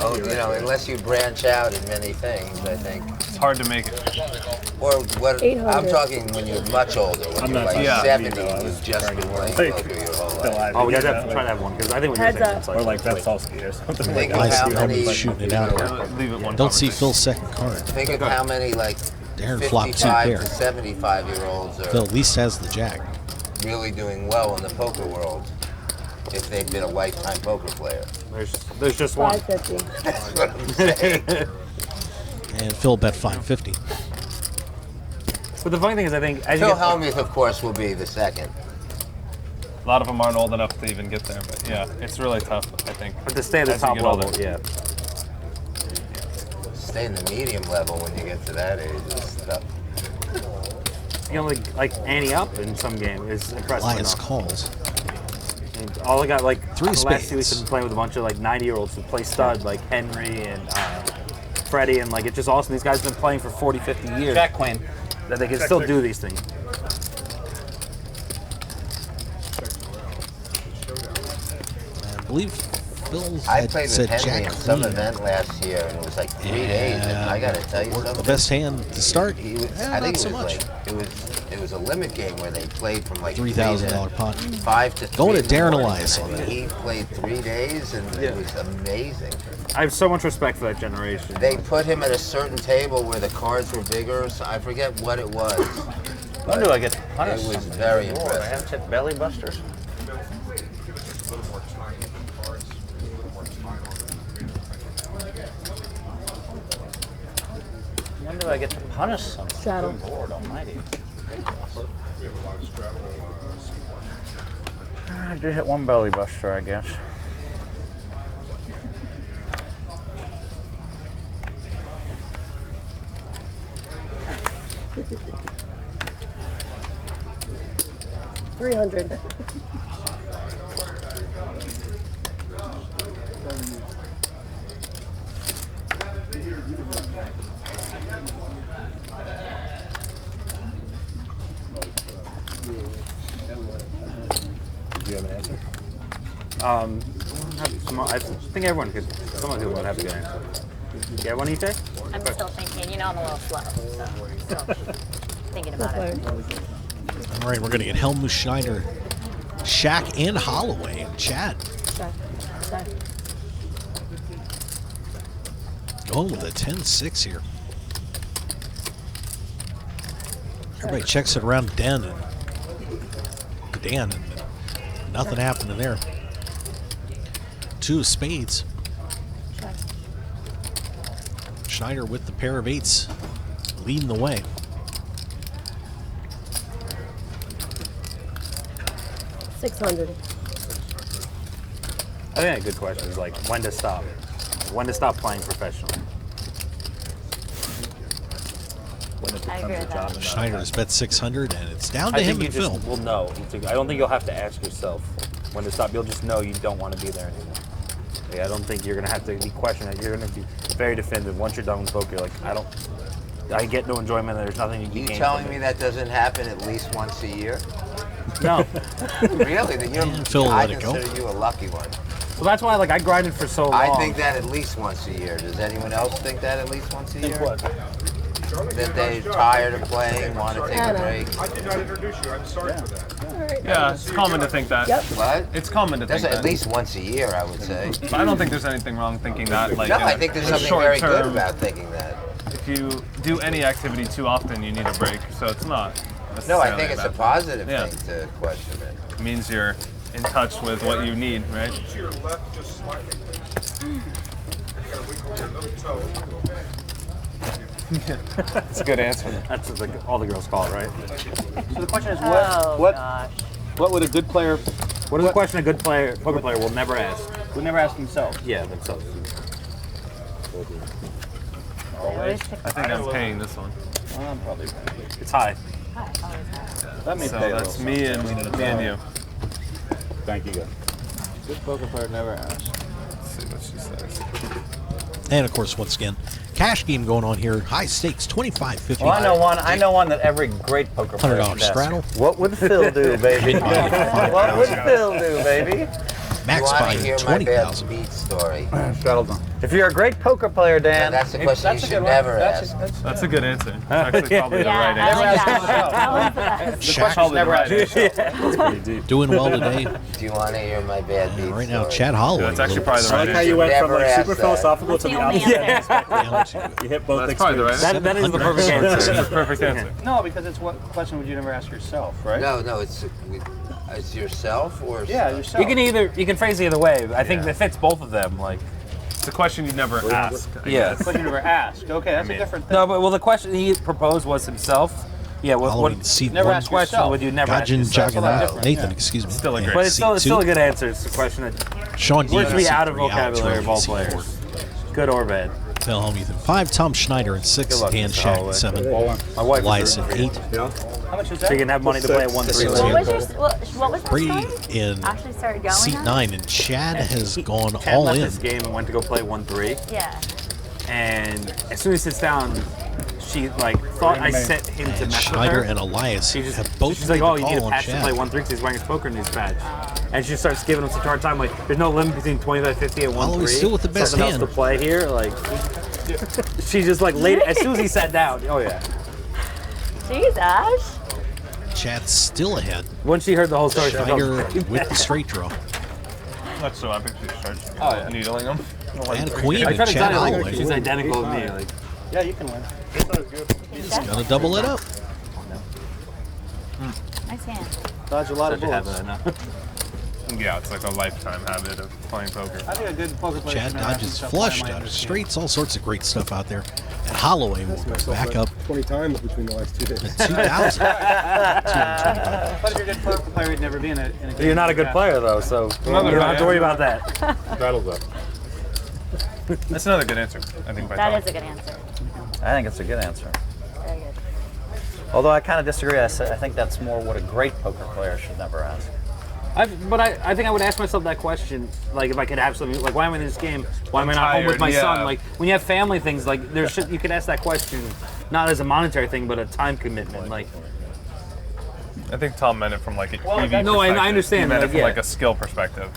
Oh, you know, unless you branch out in many things, I think. It's hard to make it. Or what? 800. I'm talking when you're much older, when I'm you're not like talking 70, about me, though. I you've was just been referring playing to, like, poker your whole still life. alive. Oh, we You guys get have to that, try to have one because I think what you're Heads saying up. is or like that's Salsky or something. Think like of Elias how Helm many, shooting it out here. Leave it one. Don't see conversation. Phil's second card. think of how many like Darren flopped two 55 pair. to 75-year-olds Phil are at least has the jack. really doing well in the poker world if they've been a lifetime poker player. there's just one. 550. That's what I'm saying. And Phil bet 550. But the funny thing is, I think as you Phil get, Hellmuth, of course, will be the second. A lot of them aren't old enough to even get there, but yeah, it's really tough. I think. but to stay at the as you top get level, older. yeah. Stay in the medium level when you get to that age is tough. You know, like Annie up in some game is impressive Elias enough. calls. And all I got like Three the last 2 weeks spades. I've been playing with a bunch of like 90-year-olds who play stud like Henry and Freddie, and like it's just awesome. These guys have been playing for 40, 50 years. Jack Queen. That they can still do these things. I believe Phil I had played with said Henry jack in some queen. event last year, and it was like 3 days. And I gotta tell you Worked something. the best hand to start. He was, Eh, I think not so it was much. like it was a limit game where they played from like $3,000 pot. 5 to 3 Going to in the Darren morning, Elias and on that. He played 3 days, and it was amazing. I have so much respect for that generation. They put him at a certain table where the cards were bigger. So I forget what it was. When do I get to It punish was something? very Lord, I impressive. haven't hit belly busters. A little more time on the cards, a little more time on the When do I get to punish something? Straddle. Good Lord Almighty. We have a lot of straddle. I did hit one belly buster, I guess. $300. Do you have an answer? I think everyone could. Someone would have a good answer. Yeah, what do you say? I'm still thinking, you know, I'm a little slow, so still thinking about it. All right, we're going to get Helmut Schneider, Shaq, and Holloway in chat. Check. Check. Going with a 10-6 here. Everybody checks it around Dan and nothing happening there. 2 of spades. Schneider with the pair of 8s, leading the way. $600. I think a good question is like when to stop. When to stop playing professionally. When it I becomes agree a with job. that. and not Schneider a has bet 600, and it's down to I him think you and just Phil. will know. I don't think you'll have to ask yourself when to stop. You'll just know you don't want to be there anymore. Like, I don't think you're gonna have to be questioning it. You're gonna be very definitive. Once you're done with poker, you're like, I get no enjoyment. There's nothing you can You gain telling from me it. that doesn't happen at least once a year? No. Really? Then you're, And Phil I let it go. consider you a lucky one. So that's why like I grinded for so long. I think that at least once a year. Does anyone else think that at least once a year? That they're tired of playing, want to take a break? I did not introduce you. I'm sorry for that. Yeah, it's common to think that. Yep. What? It's common to That's think at that. least once a year, I would say. But I don't think there's anything wrong thinking that. Like No, in I a- think there's in a something short very good term, about thinking that. If you do any activity too often, you need a break. So it's not. No, I necessarily think it's a bad positive Yeah. thing to question it. thing. It means you're in touch with what you need, right? To your left, just slightly. You gotta wiggle your little toe. That's a good answer. That's what all the girls call it, right? So the question is, Oh, what gosh. what would a good player What is a question a good poker player will never ask? would never ask himself? Yeah, themselves. Always. I think I'm paying this one. Well, I'm probably It's high. that may So pay a that's little me and you. Thank you, guys. something. Good poker player never asks. Let's see what she says. And of course, once again, cash game going on here. High stakes, 25, 50. Well, I know one that every great poker player $100 should ask. straddle. What would Phil do, baby? What would Phil do, baby? Max You want buy to hear my bad 20,000. beat story? If you're a great poker player, Dan, That's the question you should never ask. That's a good answer. It's actually probably the Yeah, right I answer. like that. That was the best. Shaq Probably the right answer. Pretty deep. doing well today. Do you want to hear my bad beat Right now, story? Chad Holloway. That's actually a probably little the I right like how you answer. went from Never like asked super that. philosophical to That's the the only opposite. answer. down to You hit both That's probably the right extremes. answer. That is the perfect $100 answer. That's the perfect answer. No, because it's what question would you never ask yourself, right? No, it's yourself or Yeah, stuff? yourself. You can phrase it either way. I think Yeah. it fits both of them. Like, It's a question you'd never ask. I Yeah. guess. But you never asked. Okay, that's a different thing. no, but well, the question he proposed was himself. Yeah, Halloween seat never one. ask question yourself. would you never ask Gajin yourself? Jagannath. Nathan, excuse me. Still a And great- But it's seat still, it's two, still a good answer. It's a question that Sean words to be seat out of three, vocabulary of all seat players. four. Good or bad. Phil Hellmuth in 5, Tom Schneider in 6, Good luck, Dan Mr. Shack Holloway. in 7, My wife is Elias in rooting for you. 8, How much is So you that? can have money to play at 1-3. What was your, what was the Brady story? in Actually started going seat on? 9, and Chad has gone Chad all left in. this game and went to go play 1-3. Yeah. And as soon as he sits down, she like thought I set him to And mess Schneider with her. and Elias She just, have both she's made like, oh, the you need call a on patch to play Chad. 1-3 because he's wearing his poker news badge. And she starts giving him such a hard time, like, there's no limit between 25, 50, and 1-3. Holloway's still with the best Something hand. else to play here, like, she just like laid as soon as he sat down. Oh yeah. Jeez, Ash. Chad's still ahead. Once she heard the whole story, she was Schneider like, with the straight draw. Not so epic. She starts needling them. And a queen I and tried to Chad tell you, Holloway. like, she's identical to me. Like, Yeah, you can win. He's gonna double it up. Nice hand. Dodge a lot of such a habit, bullets. I know. Yeah, it's like a lifetime habit of playing poker. I think a good poker player. Chad should never ask dodges himself, why flush, am I in dodges this game? straights, all sorts of great stuff out there. And Holloway will go back up 20 times between the last 2 days. to 2,000. But if you're a good poker player, you'd never be in a game. You're not a good like player though, so you don't have to worry about that. Rattles up. That's another good answer, I think. By That Tom. is a good answer. I think it's a good answer. Very good. Although I kind of disagree. I think that's more what a great poker player should never ask. But I think I would ask myself that question, like if I could have something, like why am I in this game? Why am I not home with tired, my yeah. son? Like when you have family things, like you could ask that question, not as a monetary thing, but a time commitment. Like I think Tom meant it from like an EV no, I perspective. understand, He meant it like, from yeah. like a skill perspective.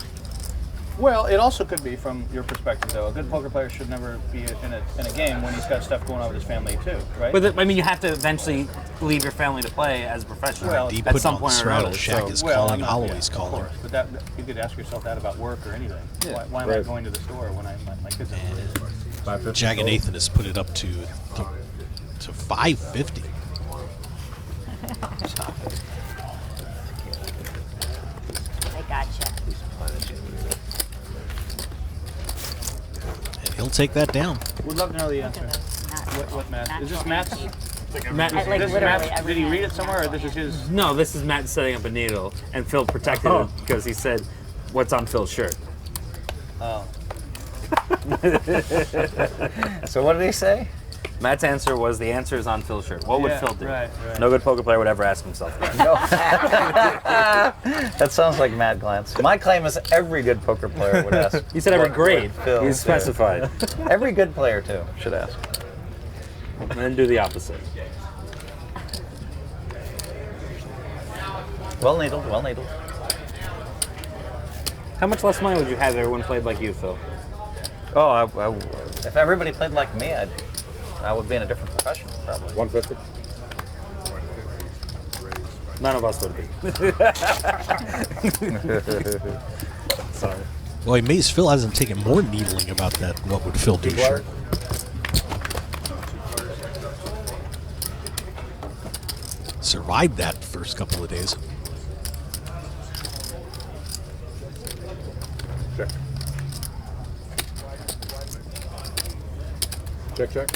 Well, it also could be from your perspective, though. A good poker player should never be in a game when he's got stuff going on with his family too, right? But I mean, you have to eventually leave your family to play as a professional Well, Deep at putting some on the point or straddle. another. Shaq So, is Well, calling, I'm not- Holloway's yeah, calling. Of course, but that you could ask yourself that about work or anything. Why am I going to the store when my kids are Jag and Nathan has put it up to 550. I gotcha. And he'll take that down. Would love to know the answer. What Matt? Is this Matt's? Matt, Like This is literally Matt. every Did he read hand. it somewhere, or this is his? no, this is Matt setting up a needle, and Phil protected it because he said, "What's on Phil's shirt?" Oh. So what did he say? Matt's answer was the answer is on Phil's shirt. What would Yeah, Phil do? right. No good poker player would ever ask himself that. No. That sounds like Matt Glantz. My claim is every good poker player would ask. He said every what grade. Phil He did. specified. Every good player too should ask. And then do the opposite. Well needled, well needled. How much less money would you have if everyone played like you, Phil? Oh, if everybody played like me, I would be in a different profession probably. 150. None of us would be. Sorry. Well, I'm amazed Phil hasn't taken more needling about that. What would Phil do? Shirt. Survived that first couple of days. Check. Check.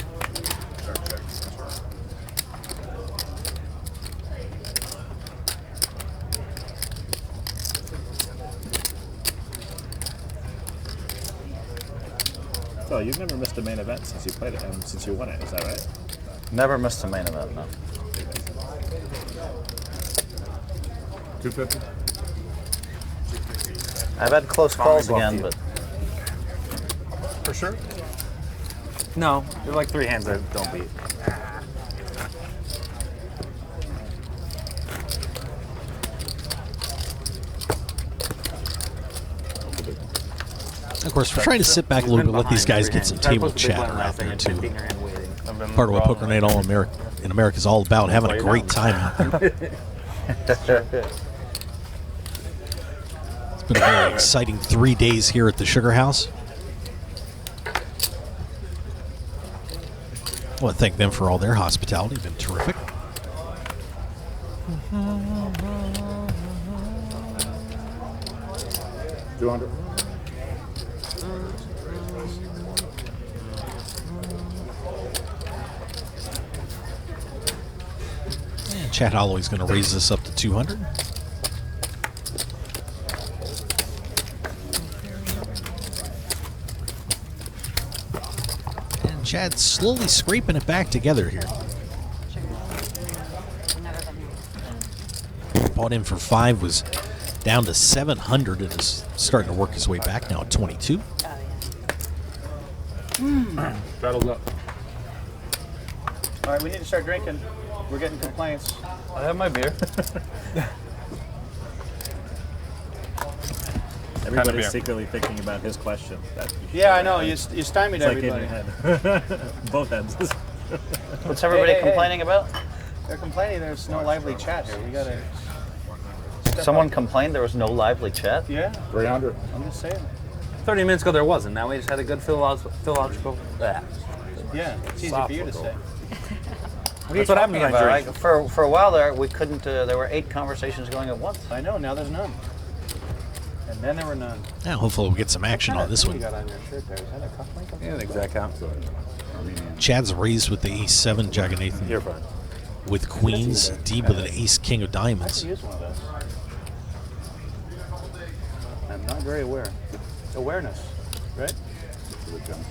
So you've never missed a main event since you played it, and since you won it. Is that right? Never missed a main event, no. 250. I've had close calls again, but For sure. No, there's like 3 hands that don't beat. Of course, we're trying to sit back a little bit, let these guys get some table chatter out there too. Part of what Poker Night All America in America is all about, having a great time out there. It's been a very exciting 3 days here at the Sugar House. I want to thank them for all their hospitality. Been terrific. $200. And Chad Holloway's going to raise this up to 200. And Chad's slowly scraping it back together here. Bought in for 5, was down to 700 and is starting to work his way back now at 22. Battles up. All right, we need to start drinking. We're getting complaints. I have my beer. Everybody's beer. secretly thinking about his question. That you should- Yeah, I know. You stymied It's like in everybody. your head. Both ends. What's everybody Hey, hey, hey. complaining about? They're complaining there's no lively chat here. We gotta. step Someone up. complained there was no lively chat. Yeah, 300. I'm just saying. 30 minutes ago there wasn't. Now we just had a good philological. Yeah, it's easy for you to say. That's what happens when I About, drink. for a while there, we couldn't. There were 8 conversations going at once. I know. Now there's none. And then there were none. Now, hopefully, we'll get some action on this What one. you got on your shirt there? Is that a cufflink? Yeah, an exact count. Chad's raised with the ace-7, Jaganathan You're fine. with queens, deep with an ace-king of I diamonds. could use one of those. I'm not very aware. Awareness, right? The genocide.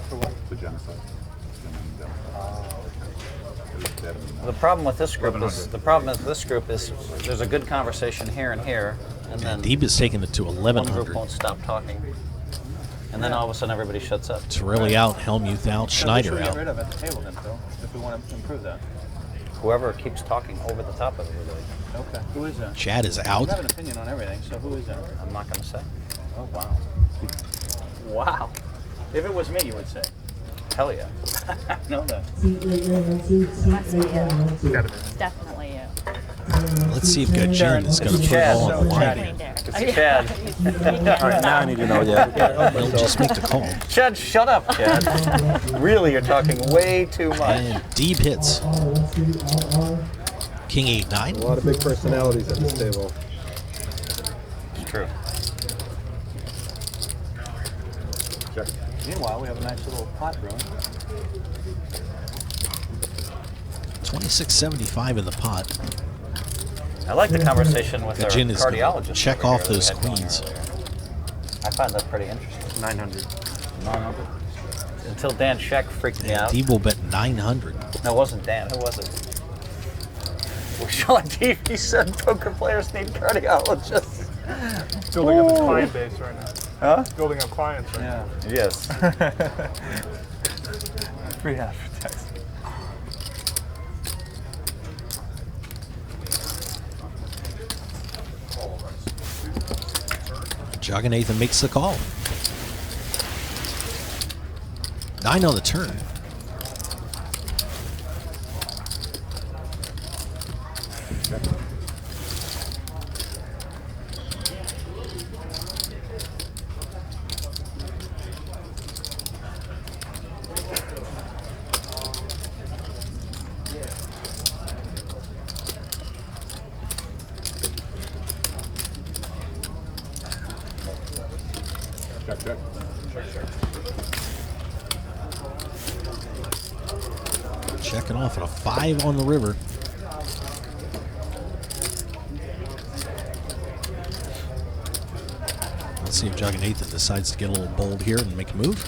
For what? The genocide. The problem with this group is there's a good conversation here and here, and then Deep is taking it to one group 1100. won't stop talking, and then all of a sudden everybody shuts up. Torelli out, Helmuth out, So Schneider we should get out. rid of at the table then, Phil, if we want to improve that. Whoever keeps talking over the top of everybody, Okay. Who is that? Chad is You out. have an opinion on everything, so who is that? I'm not going to say. Oh, wow. Wow. If it was me, you would say. Hell yeah. No, that. Must be you. It's definitely you. Let's see if Gajin is going to put it Chad. all on the line. Definitely Derek. It's Chad. All right, now I need to know. Yeah. He'll just make the call. Chad, shut up, Chad. Really, you're talking way too much. And Deeb hits. King 8-9. A lot of big personalities at this table. It's true. Check. Meanwhile, we have a nice little pot brewing. 26.75 in the pot. I like the conversation with The our gin is gonna cardiologist. check over off here that we those had going queens. earlier. I find that pretty interesting. 900. 900. Until Dan Scheck freaked me out. Deeb will bet 900. No, it wasn't Dan. Who was it? Well, Sean Deeb, he said poker players need cardiologists. Building up his client base right now. Huh? Building up clients right Yeah. Yes. now. Free advertising. Jogginathan makes the call. 9 on the turn. Check, check. Checking off at a 5 on the river. Let's see if Jogginathan decides to get a little bold here and make a move.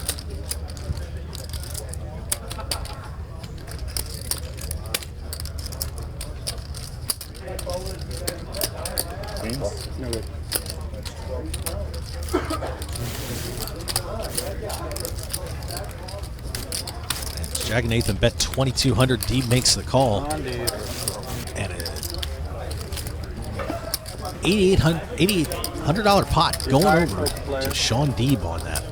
Queens? No, wait. Jogginathan bet 2,200. Deeb makes the call. Come on, dude. And a $8,800 pot going over to Sean Deeb on that.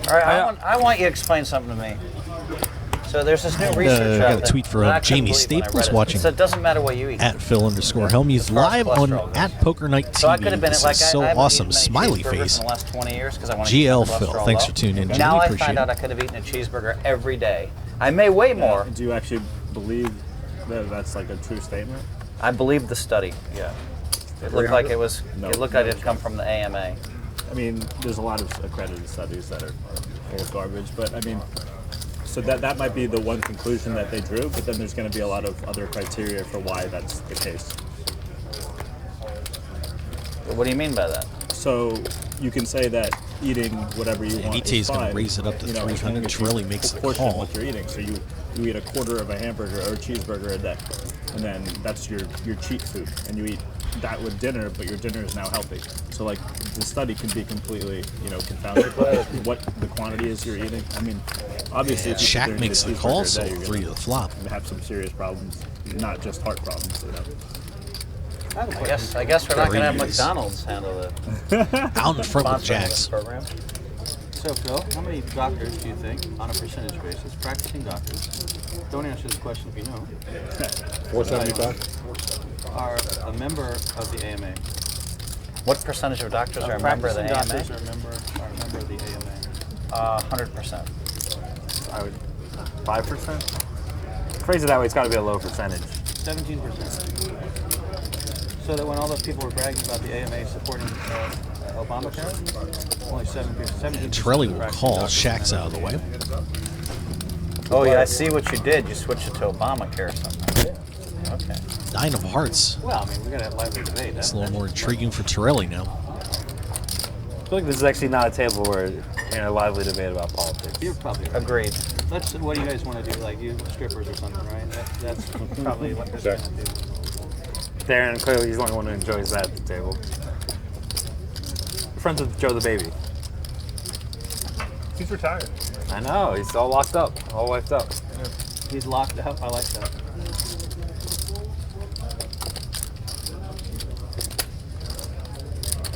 All right, I want you to explain something to me. So there's this new research got out a that- tweet from that I couldn't Jamie believe when I Staples read it. watching So it doesn't matter what you eat. At Phil_Helm. He's live on at Poker Night TV. So I could have been This like, is so I haven't awesome. eaten many Smiley cheeseburgers face. in the last 20 years because I want to GL keep the Phil, cholesterol thanks low. for tuning in. Now Jimmy, I appreciate find it. out I could have eaten a cheeseburger every day. I may weigh more. Do you actually believe that that's like a true statement? I believe the study. Yeah. It looked like it was. No, it looked no like it had come from the AMA. I mean, there's a lot of accredited studies that are full of garbage, but I mean, so that might be the one conclusion that they drew, but then there's going to be a lot of other criteria for why that's the case. What do you mean by that? So you can say that eating whatever you want ET is is going fine, to raise it up to you know, as 300. long as you Trelli makes the proportion call. what you're eating. So you eat a quarter of a hamburger or a cheeseburger a day, and then that's your cheat food, and you eat that with dinner, but your dinner is now healthy. So like the study can be completely, confounded by what the quantity is you're eating. I mean, obviously, if you sit there Shaq and makes eat a the call, cheeseburger a so day, you're 3 to the flop. gonna have some serious problems, not just heart problems. I guess we're not going to have Very nice. McDonald's handle it. Out in front with Sponsoring Jacks. this program. So, Phil, how many doctors do you think, on a percentage basis, practicing doctors, don't answer this question if you know, 475? are a member of the AMA? What percentage of doctors are a member of the AMA? Practicing doctors are a member of the AMA. 100%. I would 5%. Phrase it that way. It's got to be a low percentage. 17%. So that when all those people were bragging about the AMA supporting Obamacare, only 17%. Trelli will call. Shaq's out of the way. Oh, yeah, I see what you did. You switched it to Obamacare or something. Okay. 9 of hearts. Well, I mean, we're going to have lively debate. It's a little more intriguing for Trelli now. I feel like this is actually not a table where a lively debate about politics. You're probably right. Agreed. What do you guys want to do? Like, you strippers or something, right? That's probably what they're going to do. Darren, clearly he's the only one who enjoys that at the table. Friends with Joe the Baby. He's retired. I know, he's all locked up, all wiped up. He's locked up. I like that.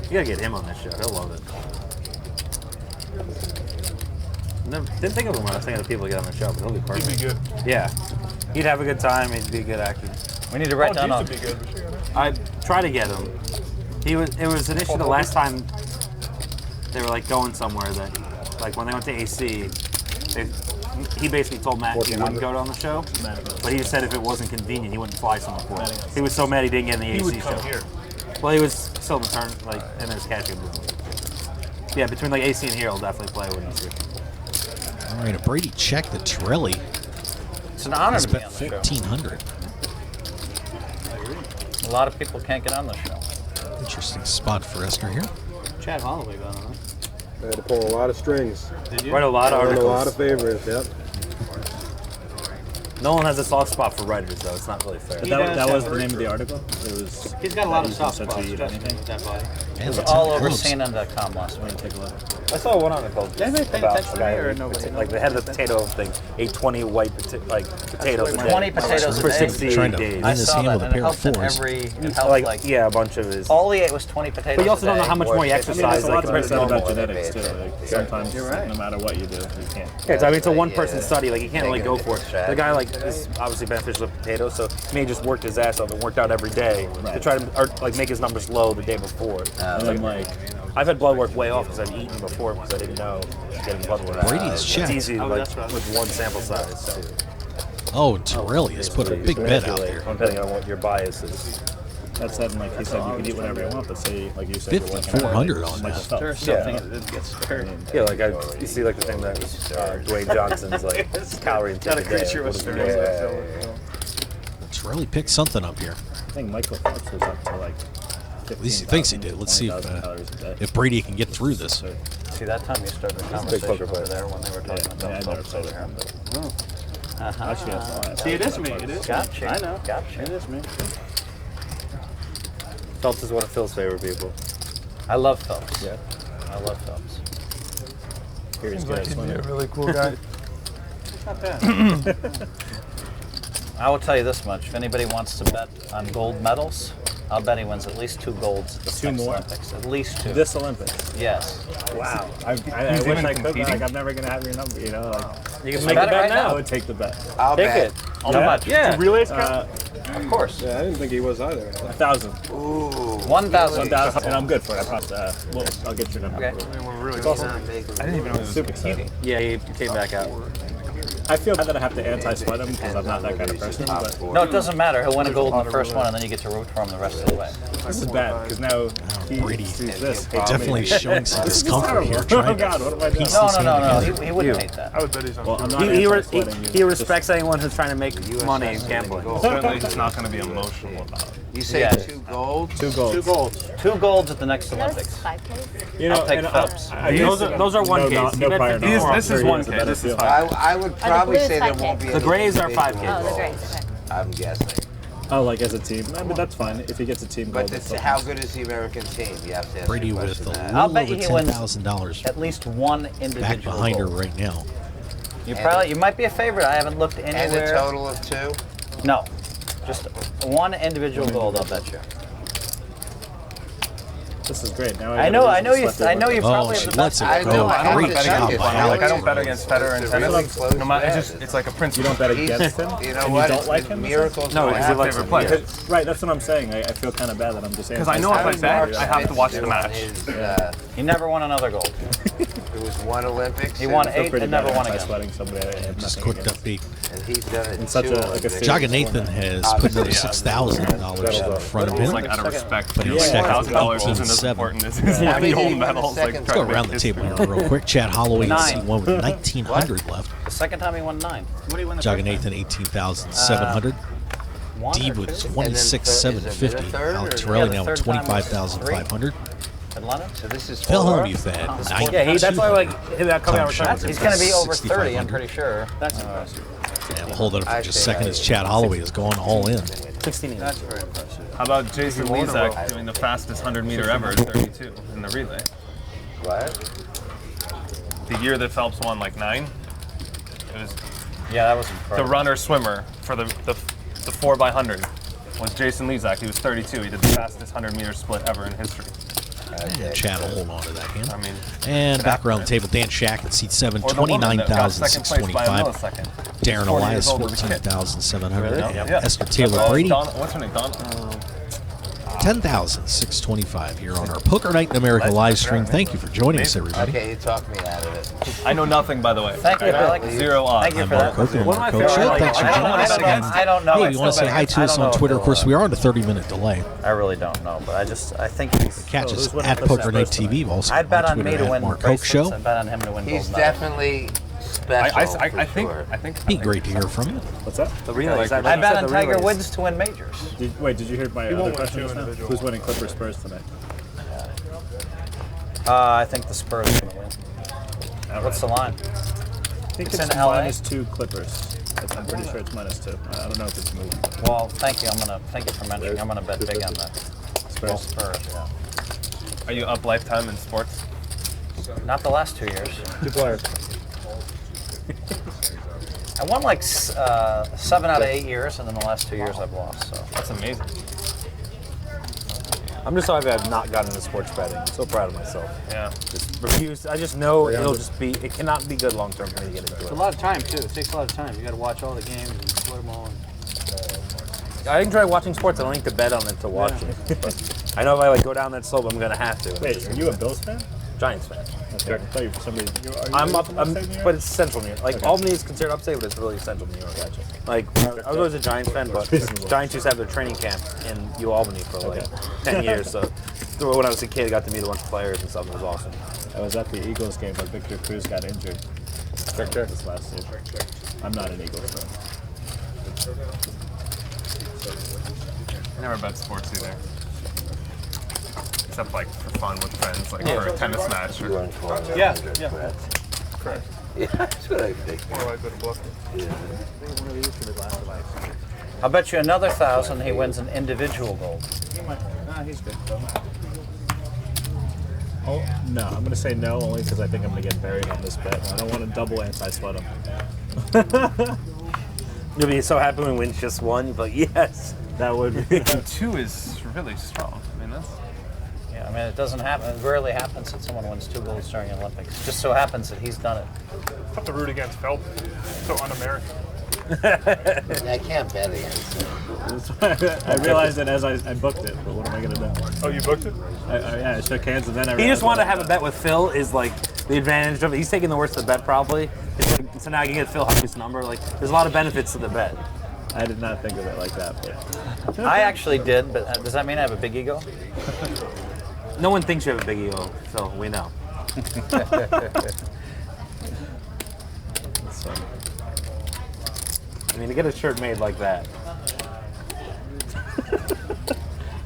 You gotta get him on this show, he'll love it. Didn't think of him when I was thinking of people to get on the show, but he'll be perfect. He'd be good. Yeah. He'd have a good time, he'd be a good actor. We need to write down on. Would be good. We should get him. I tried to get him. It was an issue the last time they were like going somewhere that, like when they went to AC, he basically told Matt he wouldn't go on the show, but he said if it wasn't convenient, he wouldn't fly someone for it. He was so mad he didn't get in the AC He would show. come here. Well, he was still in the turn, like in his catching movement. Yeah, between like AC and here, he'll definitely play when he's here. All right, a Brady check the Torelli. It's an honor He's to be bet on the show. 1,400. A lot of people can't get on the show. Interesting spot for Esner here. Chad Holloway got on it. I had to pull a lot of strings. Did you? Write a lot of Learned articles. a lot of favorites, yep. Nolan has a soft spot for writers, though. It's not really fair. He That, does that have was the a- name of the article? It was. He's got a lot of you soft said to spots, eat trust me, anything. with that body. It And was Lieutenant all over Phillips. CNN.com last week. Take a look. I saw one article Did anybody pay about attention to me or nobody? like they had the potato thing, ate 20 white potatoes a day. 20 potatoes for a day. 68 Trying to days. I Line his saw hand that, with a and it pair of helped in fours. it helped like yeah, a bunch of his. all he ate was 20 potatoes. But you also a don't know day. how much more he Or I mean, there's exercised. a lot Like, to be said about normal. genetics too. Like, sometimes, You're right. no matter what you do, you can't. yeah, I mean, it's a one-person Yeah. study. Like, you can't really go for it. The guy, like, is obviously beneficial with potatoes, so he may just worked his ass off and worked out every day to Right. try to, or, like, make his numbers low the day before. And then like, I've had blood work way off because I've eaten before because I didn't know getting blood work. Brady's It's checked. easy, Oh, like, that's right. with one sample size. So. Oh, Torelli has put a big bet out there. Depending on what your bias is. that said, like he said, you can eat whatever you want, but say, like you said, you're working 5,400 on Michael that. Phelps. There's something that gets stirred. Yeah, like you see, like the thing that was Dwayne Johnson's like calorie intake. Got a creature with stirred. Torelli picked something up here. I think Michael Phelps was up to like. At least he thinks he did. Let's see if Brady can get through this. See, that time you started the big conversation poker over player. there when they were talking Yeah, about I Phillips never over here. Actually, that's all I have. See, it is me. It is. Gotcha. I know. Gotcha. It is me. Phelps is one of Phil's favorite people. I love Phelps. Yeah. I love Phelps. Here he's good at swimming. really cool guy. Not bad. I will tell you this much: if anybody wants to bet on gold medals, I'll bet he wins at least 2 golds at the Two next more? Olympics. At least 2. This Olympics. Yes. Wow. I He's wish even I could, but competing? like, I'm never gonna have your number. You know, like You can make the bet I now. would take the bet. I'll Take bet. it. How Yeah. much? Yeah. Relays Of course. Yeah, I didn't think he was either. 1,000. Ooh. 1,000. 1,000, and I'm good for it. I promise. Well, I'll get your number. Okay. We're really I didn't even know he was Super excited. Yeah, he came back out. I feel bad that I have to anti-sweat him because I'm not that kind of person. But No, it doesn't matter. He'll win a gold in the first one, and then you get to root for him the rest of the way. this is bad because now he Brady. sees this. Definitely showing some This is discomfort here. terrible. Trying Oh God, what am I doing? piece No, this no, no, hand no. together. He wouldn't hate that. I would bet he's on. Well, I'm not He anti-sweating you. he respects anyone who's trying to make money in gambling. Certainly he's not going to be emotional about it. You say Yeah. 2 gold? 2 golds. 2 golds. 2 golds at the next That's Olympics. 5K. You know, I'll take and Phelps. Those are 1Ks. No, He no bet prior 50. knowledge. This is Sure he 1K, has a better this is feel. 5K. I would probably blues say there 5K. won't be The any Grays are individual 5K. Oh, the golds, Grays. Okay. I'm guessing. Oh, like as a team? I mean, that's fine. If he gets a team gold, But that's it's, fine. how good is the American team? You have to ask Brady the with question a that. I'll little bet over you he wins $10,000 at least one back individual behind her gold. right now. You might be a favorite. I haven't looked And a anywhere. total of 2? No, just one individual gold. I'll bet you. This is great. Now I know you probably she have the lets best. it I go. know, I have Great to job check it. by Like, Alex. Like I don't bet against Federer and It's a tennis. really close No matter, bet. it's like a You principle. don't bet against him? You know and what? you don't like him? Miracles No, will because he happen. likes favorite him. player. Right, that's what I'm saying. I feel kind of bad that I'm just saying. Because I know if I was bet, Mark I have to watch the Spitz match. doing his, He never won another gold. it was 1 Olympics. He won and- 8 and never won again. Sweating somebody I have Just nothing quick against. update. And he's done it In such two a- like a Olympics. serious Jaga Nathan has put another $6,000 in front of It's him. like out of respect. But You he's know, second, $1,000 isn't as 18-7. important as How many the did he gold win medals. second Like, Let's go around the table here real quick. Chad Holloway is 9. C1 with 1,900 left. The second time he won 9. What do you win the Jaga first Nathan 18,700. time? 1 Deeb or with 2? 26,750. Is it a third Alex or- Torelli Yeah, now the with third time was 25,500. In London? So this is Phil 4. Hellmuth at Yeah, that's why like 9,200. that coming out Tom returns. Schauber He's going to be over 6,500. 30, I'm pretty sure. That's impressive. And we'll hold it up for I just a think second I- as Chad Holloway is going all in. 16. That's very impressive. How about Jason Lezak doing the fastest 100-meter ever at 32 in the relay? What? The year that Phelps won like 9, it was Yeah, that was the incredible. runner swimmer for the 4x100 was Jason Lezak. He was 32. He did the fastest 100-meter split ever in history. And Chad will hold on to that hand. I mean, And back around the table, Dan Shack at seat 7, or the woman that got second place by a 29,625. millisecond. Darren 40 Elias, years old with a kid. 14,700. Really? And Yeah. Esther Taylor Brady, What's her name? 10,625 here on our Poker Night in America live stream. Thank you for joining us, everybody. Okay, you talked me out of it. I know nothing, by the way. Thank you, Alec. Zero odds. Thank you I'm for Mark that. Coker. One of my Mark Coach favorite- Show. Thanks for I don't- joining us again. I don't know. Hey, you want to say hi to us on Twitter? Of course, we are on a 30-minute delay. I really don't know, but I think he's. Catch us who's winning at for Poker Snap Night First TV. Also, I'd bet on Twitter me to at win Mark Coke Show. bracelets. I'd bet on him to win He's gold medal. definitely special. I for think. sure. I think. Be great to hear from you. What's that? The relays. I like I bet said on the Tiger relays. Woods to win majors. Did you hear my other question just now? Who's winning Clippers Spurs tonight? I think the Spurs are going to win. What's the line? I think It's it's in LA? -2 Clippers. I'm pretty sure it's -2. I don't know if it's moving. Well, thank you. Thank you for mentioning. I'm gonna bet big on that. Well, Spurs. Spurs, yeah. Are you up lifetime in sports? Not the last 2 years. 2 players. I won like 7 out of 8 years, and then the last 2 years I've lost. So That's amazing. I'm just so happy I've not gotten into sports betting. I'm so proud of myself. Yeah. Just refuse. I just know it'll just be. It cannot be good long term for me to get into It's a it. lot of time too. It takes a lot of time. You got to watch all the games and split them all. I enjoy watching sports. I don't need to bet on it to watch it. But I know if I like go down that slope, I'm gonna have to. Wait, are you a Bills fan? Giants fan. Okay, I thought you for some reason. Are you I'm up, upstate New York? but it's central New York. Like Okay. Albany is considered upstate, but it's really central New York. Gotcha. Like I was always a Giants fan, but Reasonable. Giants used to have their training camp in U Albany for like 10 years. So when I was a kid, I got to meet a bunch of players and stuff. It was awesome. I was at the Eagles game, but Victor Cruz got injured. This last year. I'm not an Eagles fan. I never bet sports either. Except like for fun with friends, like for a tennis match. You Or, won 400. Yeah. correct. Yeah, that's what I think. Or I go to book. I'll bet you another 1,000 he wins an individual gold. Nah, he's good. Oh, no, I'm going to say no only because I think I'm going to get buried on this bet. I don't want to double anti-sweat him. You'll be so happy when we win just one, but yes. That would be. 2 is really strong. I mean, that's. Yeah, I mean it doesn't happen. It rarely happens that someone wins 2 golds during the Olympics. It just so happens that he's done it. Have to root against Phelps. So un-American. I can't bet against him. I realized it as I booked it, but what am I going to do? Oh, you booked it? Yeah, I shook hands and then I He realized just wanted to what I have a bet with Phil is like the advantage of it. He's taking the worst of the bet probably. It's like, so now I can get Phil Huckabee number. Like there's a lot of benefits to the bet. I did not think of it like that, but I actually did, but does that mean I have a big ego? No one thinks you have a big ego, Phil. We know. So, I mean, to get a shirt made like that.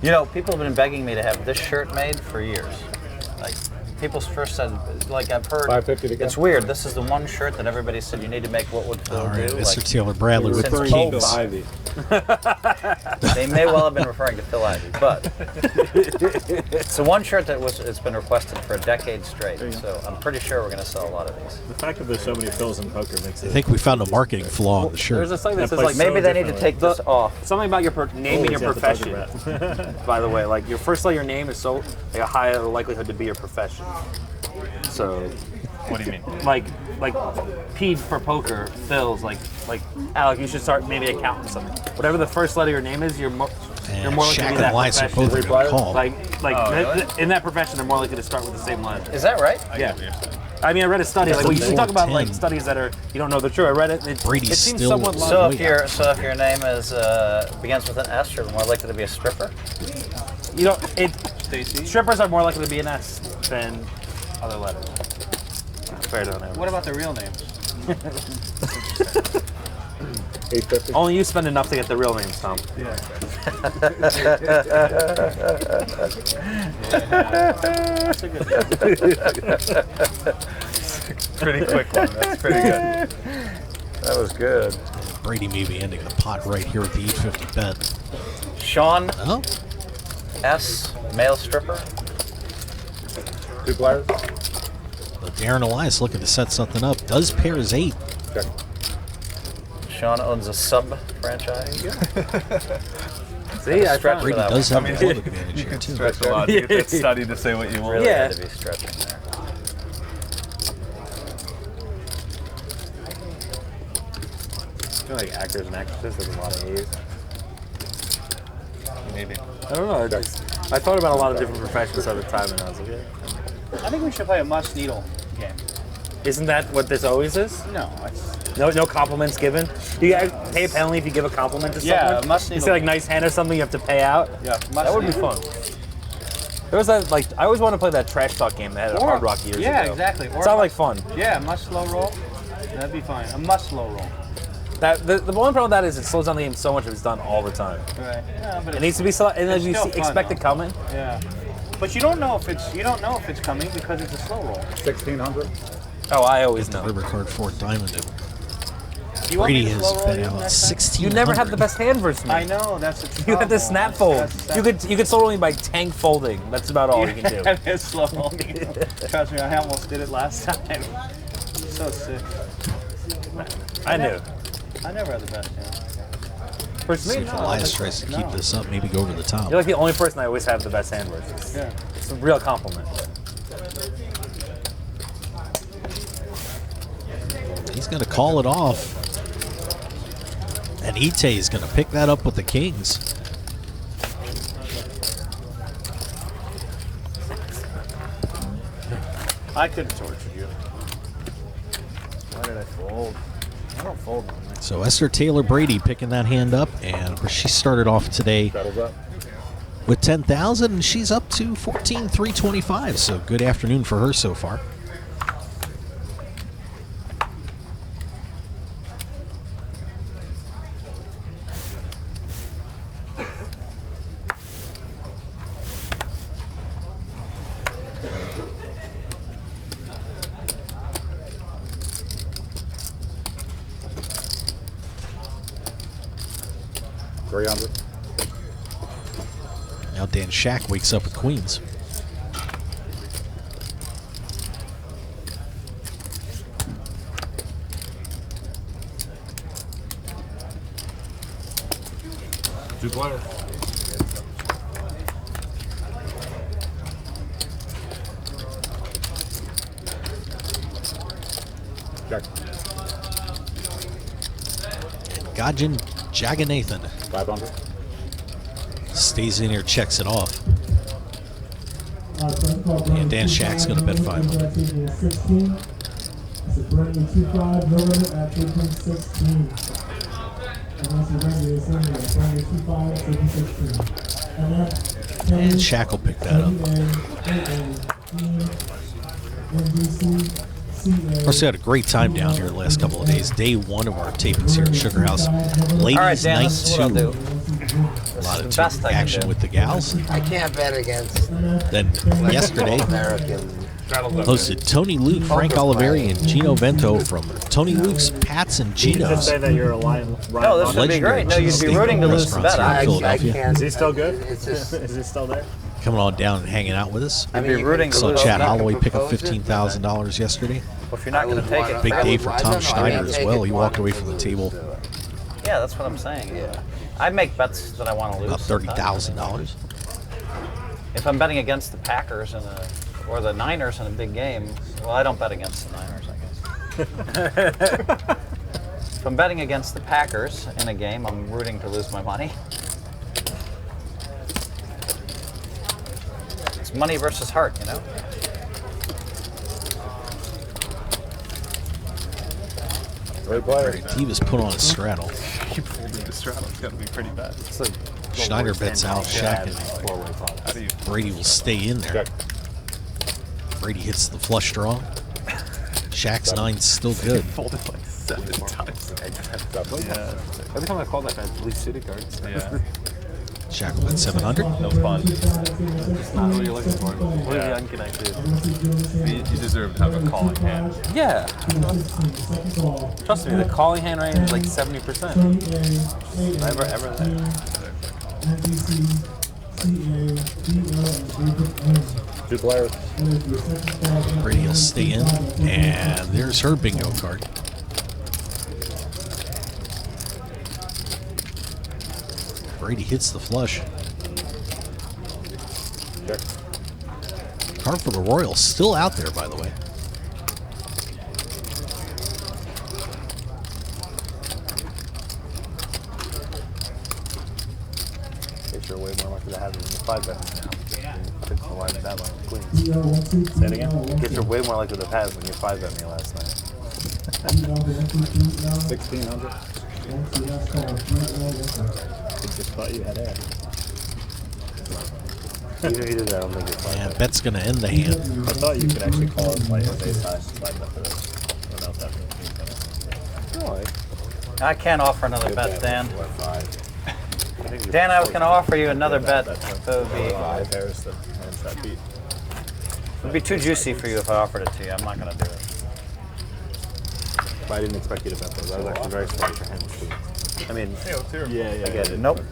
You know, people have been begging me to have this shirt made for years. Like, people first said, like I've heard, $5.50 to go. it's weird. This is the one shirt that everybody said you need to make. What would Phil All right, do? Mr. Like, Taylor Bradley with Since the Referring to Kings. Phil Ivey. they may well have been referring to Phil Ivey, but it's the one shirt that it's been requested for a decade straight. So I'm pretty sure we're going to sell a lot of these. the fact that there's so many Phils in poker makes I it. think we found a marketing flaw on the shirt. There's a thing that says place like so Maybe they need to differently. take this off. something about your naming your Always have to profession. talk about. By the way, like your first letter of your name is so like a higher likelihood to be your profession. So, What do you mean? like P for poker, Phil's like Alec, you should start maybe accounting something. Whatever the first letter of your name is, you're more And likely to Shaq be and that Elias are profession. both going to call. Like really? in that profession, they're more likely to start with the same letter. Is that right? Yeah. I mean, I read a study. Like, when you talk about like 410. studies that are you don't know the truth. I read it. Brady's it seems still- somewhat So logical. So if your name is begins with an S, you're more likely to be a stripper. You know, strippers are more likely to be an S than other letters. Fair to know. What about the real names? $8.50. Only you spend enough to get the real names, Tom. Pretty quick one. That's pretty good. That was good. Brady may be ending the pot right here at the 850 bet. Sean Oh, S, male stripper. 2 players. but Darren Elias looking to set something up. Does pairs 8. Check. Sean owns a sub franchise. See, I Stretch found for Brady that does one. have a club advantage here, too. Stretch a lot. You get that study to say what you want. Really Yeah. had to be stretching there. I feel like actors and actresses, there's a lot of A's. Maybe. I don't know. I thought about a lot of different professions at the time, and I was like, yeah. I think we should play a must needle game. Isn't that what this always is? No. No compliments given. Do you pay a penalty if you give a compliment to someone? Yeah, must You needle. say like nice hand or something, you have to pay out. Yeah, That would be fun. There was that like I always wanted to play that trash talk game that had at Hard Rock years ago. Yeah, exactly. It sounded like fun. Yeah, must slow roll. That'd be fine. A must slow roll. That the one problem with that is it slows down the game so much if it's done all the time. Right. Yeah, but It needs to be slow, and as you still fun, expect it though. coming. Yeah. But you don't know if it's coming because it's a slow roll. 1600. Oh, I always know. River card 4th diamond. You want me Brady to has slow roll been you out next time? 16. You never have the best hand versus me. I know, that's the trouble. You have the snap fold. That's- You could slow roll me by tank folding. That's about all you can do. That is slow roll. Trust me, I almost did it last time. So sick. I knew. I never had the best hand. For See me, if no. Elias tries to keep this up, maybe go over the top. You're like the only person I always have the best hand versus. Yeah. It's a real compliment. He's going to call it off. And Ite is going to pick that up with the kings. I could have tortured you. Why did I fold? I don't fold on that. So Esther Taylor Brady picking that hand up, and of course she started off today Battles up. with 10,000, and she's up to 14,325. So good afternoon for her so far. Now Dan Shack wakes up with queens. Two player. Check. Gajin Jaganathan 500. stays in here, checks it off. And Dan Shack's going to bet 500. And Shack will pick that up. Of course, we had a great time down here the last couple of days. Day one of our tapings here at Sugar House. Ladies' All right, Dan, night this is what I'll 2. do. A lot of the best team I can action do. with the gals. I can't bet against Then yesterday, American. hosted Tony Luke, Frank Oliveri, and Gino Vento from Tony Luke's Pats and You just Geno's. say that you're a Ryan. No, this would be great. No, you'd be rooting to lose the bet. I Philadelphia. can't. Is he still good? It's just. Is he still there? Coming on down and hanging out with us. I You'd mean, be you rooting can to Saw lose. Chad propose Holloway pick up it, but- $15,000 yesterday. Well, if you're not going to take it, Big I day would- for I Tom don't know, I Schneider didn't as take well. it He walked away once. from the table yeah, that's what I'm saying. Yeah. I make bets that I want to lose. about sometimes. $30,000. If I'm betting against the Packers or the Niners in a big game, well, I don't bet against the Niners, I guess. If I'm betting against the Packers in a game, I'm rooting to lose my money. It's money versus heart, you know? Great player. Diva's put on a straddle. Keep holding the straddle. It's got to be pretty bad. It's like Schneider bets out Shack, and How do you Brady will stay in there. Check. Brady hits the flush draw. Shack's nine's still good. fold it like 7 times? Yeah. Every time I call that guy, police city cards. Yeah. Shack will bet 700. No fun. That's not what you're looking for. What Yeah. can I do? You deserve to have a calling hand. Yeah. Trust me, the calling hand range is like 70%. Never ever there. Two players. Brady will stay in. And there's her bingo card. Brady hits the flush. Check. Card for the Royals still out there, by the way. bet you're way more likely to have it when you're 5 betting now. Pick the line that line, queens. Say it again. Guess you're way more likely to have it when you're 5 betting me last night. 1600. I just thought you had air. Either he did that, I don't think it's 5 And bet's going to end the hand. I thought you could actually call it like a ace high 5 bet for this. Without that being I can't offer another bet, Dan. Dan, I was going to offer you another bet. So it would be, 5 pairs that hands that beat. it'd be too juicy for you if I offered it to you. I'm not going to do it. But I didn't expect you to bet those. I was actually very surprised for him. I mean, Yeah, I get it. Nope. The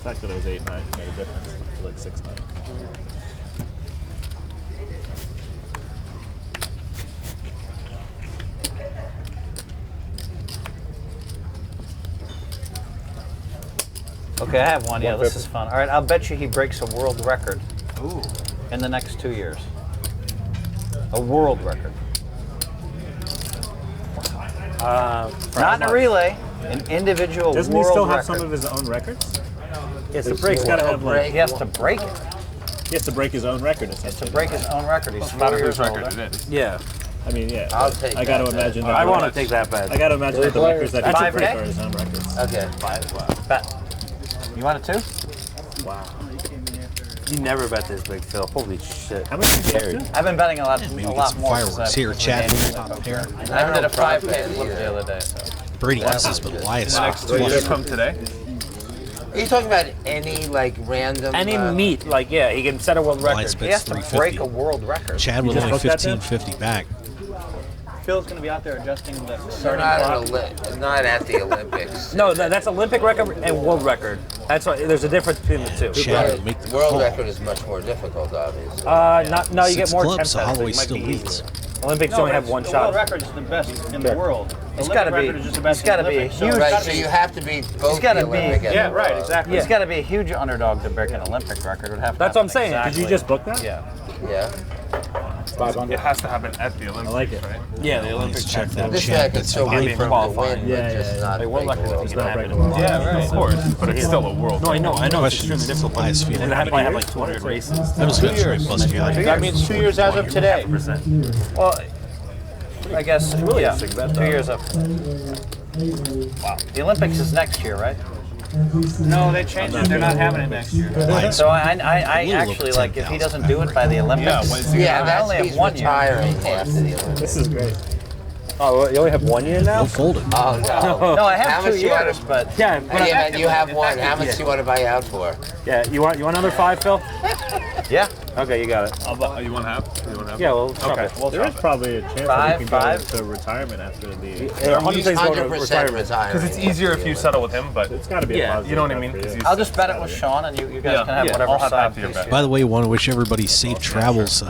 fact that it was 8-9 made a difference. It was like 6-9. Okay, I have one. Yeah, this is fun. All right, I'll bet you he breaks a world record. Ooh. In the next 2 years. A world record. Not in a relay. An individual Doesn't he world still have record. some of his own records? He has to He's break got to one. have like. He has to break it. He has to break his own record. He has to break his own record. He's no 4 matter years whose record older. it is. Yeah. I mean, yeah. I'll but take I got to that bet. imagine that. I want to take that bet. I got to imagine that the records that he That's should break okay. are his own records. Okay. Bet. You want it too? Wow. You never bet this big, Phil. Holy shit. How much did you get to? I've been betting a lot Maybe get more. some fireworks here. Chad, top pair. I did a 5 bet bet flip either. the other day. So. Brady misses, but Elias Will you come today? Are you talking about any like random? Any meat, like, yeah, he can set a world Elias record. He has bets to break a 350. world record. Chad with just only booked that then? 1550 back. Phil's going to be out there adjusting the They're starting not, clock. not at the Olympics. No, that's Olympic record and world record. That's why there's a difference between the two. Chad Right. will make the World call. record is much more difficult, obviously. No, you 6 get more clubs, attempts so at it, Holloway it might still be leads. easier. Olympics No, only but have one the shot. world record is the best in the world. It's Olympic got to be. record is just the best It's got to in the be a Olympics. huge. So Right, so you have to be both gotta the be- Olympic and Yeah, the right, world. exactly. It's got to be a huge underdog to break an Olympic record. It would have to That's what I'm happen saying. Did exactly. Did you just book that? Yeah. Yeah. 500. It has to happen at the Olympics, I like it. right? Yeah, the Let's Olympics check that. This guy Chad could bets still five. be from the qualifying. win, Yeah, but just yeah, not Like, world break record the is world. gonna break happen. the world. Yeah, right. Of course, but it's still a world. No, I know. Question It's is extremely difficult. Elias And feeling. that might have like 200 races. I'm just going to try and bust you out. That means 2 years as of today. 100%. Well, I guess. really Yeah. interesting bet, 2 though. years up. Wow. The Olympics is next year, right? No, they changed it. They're not having it next year. Elias So I little actually over like if he 10,000 doesn't do it by the Olympics. Yeah, when's he Yeah, I that's only have he's 1 year. retiring after the Olympics. This is great. Oh, you only have 1 year now? Don't fold it. Oh no. No, I How have much 2 you want years, to- but Yeah, but Yeah, man, you have one. How much Yeah. do you want to buy out for? yeah. You want another 5, Phil? yeah. Okay, you got it. You want half? You want half? Yeah, well, drop Okay. it. We'll There is drop it. probably a chance that Five, he can five. go to retirement after the. Yeah, 100 He's things go to 100% retirement. retiring. Because it's easier if you settle with him, but It's got to be Yeah, a positive. you know what I bet mean? for 'Cause you. he's- I'll just bet it with Sean, and you guys Yeah, can have yeah, whatever I'll have side half of your piece bet. you By the way, want to wish everybody safe travels.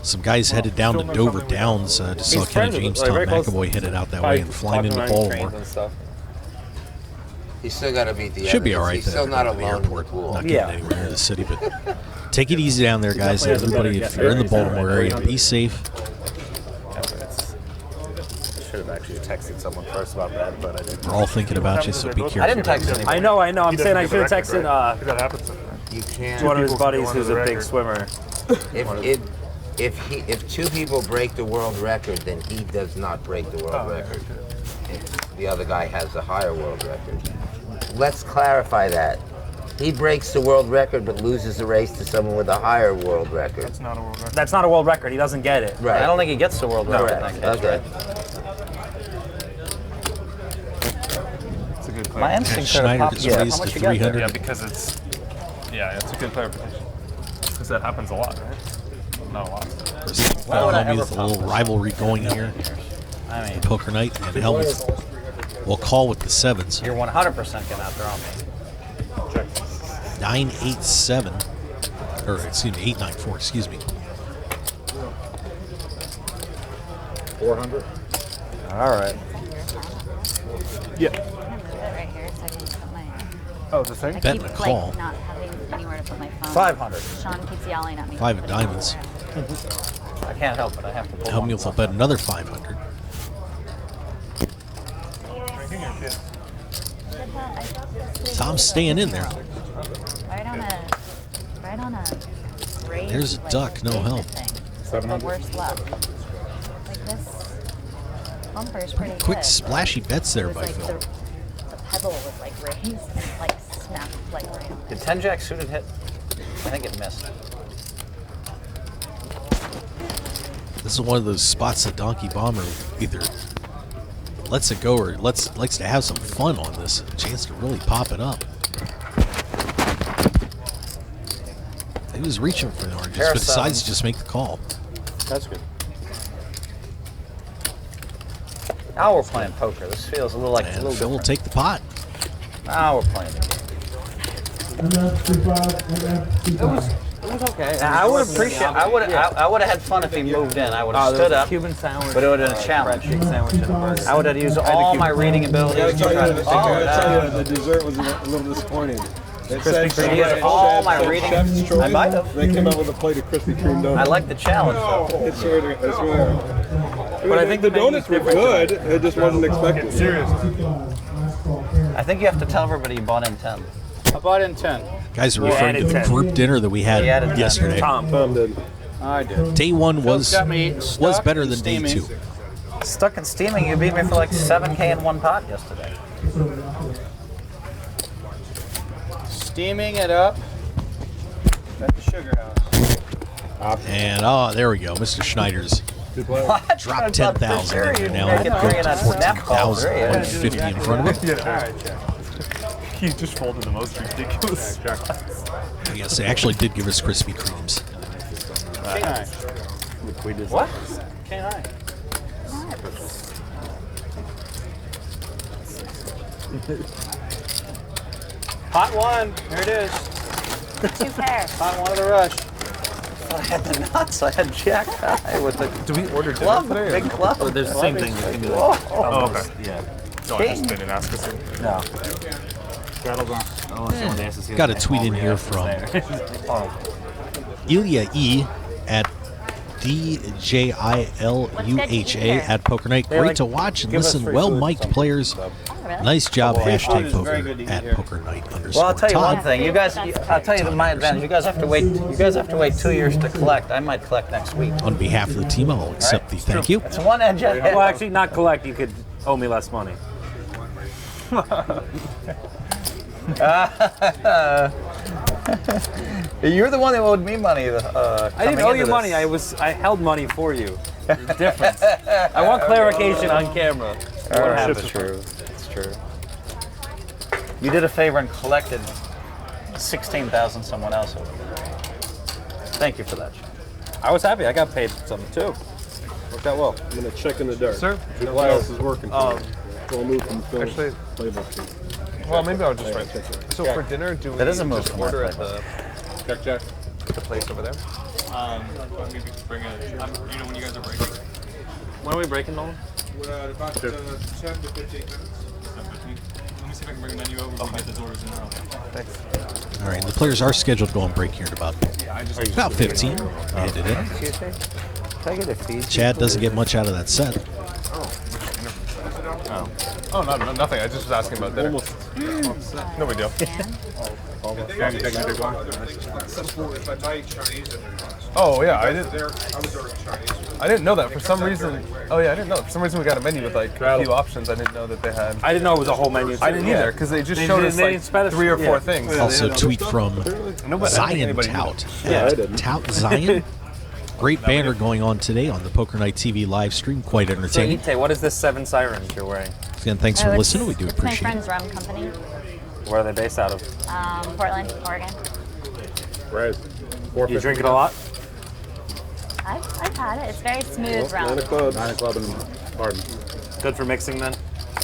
Some guys headed down to Dover Downs to saw Kenny Jamestown. McAvoy headed out that way and flying into Baltimore. He's still got to beat the Should be others. all right. He's to still not everybody alone at in the the airport. pool. Not getting anywhere near the city, but take it easy down there, guys. definitely has a Everybody, better if you're in the guess rate. Baltimore area, be safe. I should have actually texted someone first about that, but I didn't. We're all thinking about you, so be careful. I didn't text anybody. I know. I'm saying I should have texted that happens sometimes. You can't. one of his people can buddies go on who's the a big record. swimmer. If 2 people break the world record, then he does not break the world record. The other guy has a higher world record. Let's clarify that. He breaks the world record but loses the race to someone with a higher world record. It's not a world record. That's not a world record. He doesn't get it. Right. I don't think he gets the world record in Correct. that case. Okay. It's a good My clarification. instincts are to Schneider pop. gets Yeah, raised how much to you got there? 300. Yeah, because it's a good clarification. Because that happens a lot, right? Not a lot. Why would I ever With a little rivalry going here. I mean, Poker night and Helmets will call with the sevens. you're 100% gonna out there on me. 987, or excuse me, 894. Excuse me. 400. All right. Yeah. Right here, so I can put my. Oh, the thing? I Bet keep and a call. like not having anywhere to put my phone. 500. Sean keeps yelling at me. 5 of diamonds. I can't help it. I have to pull one. Helmuth will bet another 500. Tom's staying in there. Right on a raise. There's a duck, no help. The worst luck. Like this bumper is pretty Quick good. splashy bets there It was by like Phil. the pebble was like raised and like snapped like right. Did 10 Jack suited hit? I think it missed. This is one of those spots that Donkey Bomber either lets it go or likes to have some fun on this. A chance to really pop it up. He was reaching for the oranges, but decides to just make the call. That's good. Now we're playing poker. This feels a little like And Phil will take the pot. Now we're playing the game. It was okay. Now, I would appreciate. I would have had fun if he moved in. I would have stood up. Cuban sandwich, but it would have been a challenge. Chicken sandwich and a burger. I would have used all my reading abilities to try to figure it out. The dessert was a little disappointing. It Krispy Kreme. All my reading. I might have. They came out with a plate of Krispy Kreme donuts. I like the challenge though. It's sure, I swear. But I think the donuts were good. It just wasn't expected. Seriously. I think you have to tell everybody you bought in 10. I bought in 10. Guys are referring to the group dinner that we had yesterday. Tom did. I did. Day one was got me stuck better and than day steaming. 2. Stuck and steaming. You beat me for like 7K in one pot yesterday. Steaming it up at the Sugar House. And there we go. Mr. Schneider's What? dropped 10,000 in there now. Make it three and a snap call. 14,150 in front of him. All right, Jack. He just folded the most ridiculous shots. Yes, they actually did give us Krispy Kremes. K9. What? K9. Pot one. Here it is. 2 pairs. Pot one of the rush. I had the nuts. I had Jack High with the Do we order dinner club, today? big club. Oh, there's the same thing. You can do Oh, that. Oh, okay. Yeah. So I just didn't ask us. No. Oh, Got a tweet in here from Ilya E at DJILUHA at Poker Night. Great to watch and listen. Well mic'd players. Nice job. Hashtag poker at Poker Night _ Well, I'll tell you Todd. one thing. You guys, I'll tell you my advantage. You guys have to wait. You guys have to wait 2 years to collect. I might collect next week. On behalf of the team, I'll accept the thank you. It's one edge ahead. Well, actually, not collect. You could owe me less money. You're the one that owed me money. I didn't owe you money. I held money for you. There's a difference. I want clarification on camera. What happened? It's true. It's true. You did a favor and collected 16,000 someone else over there. Thank you for that. I was happy. I got paid some too. Worked out well. I'm going to check in the dark. Sir? What else is working for me? We'll move from Phil's Actually- playbook. Well, maybe I'll just write. So for dinner, do we That is a move just from my order at playbook. the place over there? Maybe bring a. You know when you guys are breaking. When are we breaking, Nolan? We're at about 10 to 15 minutes. Let me see if I can bring a menu over. We can get the orders in there. Thanks. All right, the players are scheduled to go on break here in about 15. Made it in. Excuse me? Can I get a feed? Chad doesn't get much out of that set. Oh, no, nothing. I just was asking about dinner. No big deal. Oh yeah, I didn't. I didn't know that for some reason. Oh yeah, I didn't know. For some reason, we got a menu with like a few options. I didn't know that they had. I didn't know it was a whole menu. I didn't either because they just showed us like 3 or 4 things. Also, tweet from Zion Tout. Tout Zion. Great banner going on today on the Poker Night TV live stream. Quite So, entertaining. Ite, what is this 7 Sirens you're wearing? Again, thanks for listening. We do It's my appreciate it. friend's rum company. Where are they based out of? Portland, Oregon. Right. You drink it a lot? I've had it. It's very smooth rum. 9 o'clock. 9 o'clock in Pardon. Good for mixing then?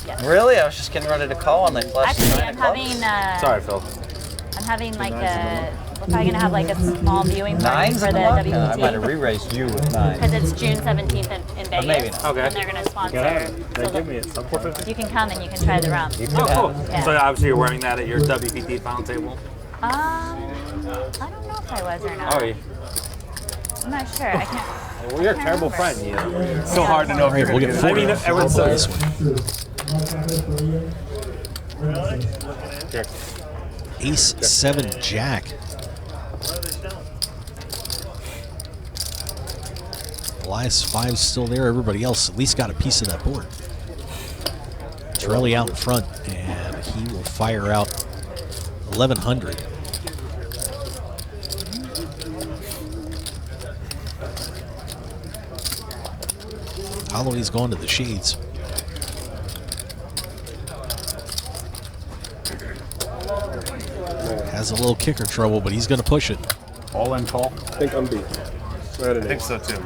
Yes. Really? I was just getting ready to call and they flashed Actually, 9 I'm o'clock. having. Sorry, Phil. I'm having like a. We're probably gonna have like a small viewing party 9's for the o'clock? I might have WPT re-raised you with 9. because it's June 17th in Vegas, maybe not. Okay. and they're gonna sponsor. They So give me it. Some 450. you can come and you can try the rum. You Oh, could cool. have it. Yeah. So obviously you're wearing that at your WPT final table? I don't know if I was or not. Oh, yeah. I'm not sure. I can't. Well, you're a I can't terrible remember. friend, you know. It's so hard to know All if right, you're we'll gonna get get it. forward everyone for says- this one. Ace 7 Jack. Elias 5's still there. Everybody else at least got a piece of that board. Torelli out in front, and he will fire out 1100. Holloway's gone to the shades. Has a little kicker trouble, but he's going to push it. All in call. I think I'm beat. I think so too.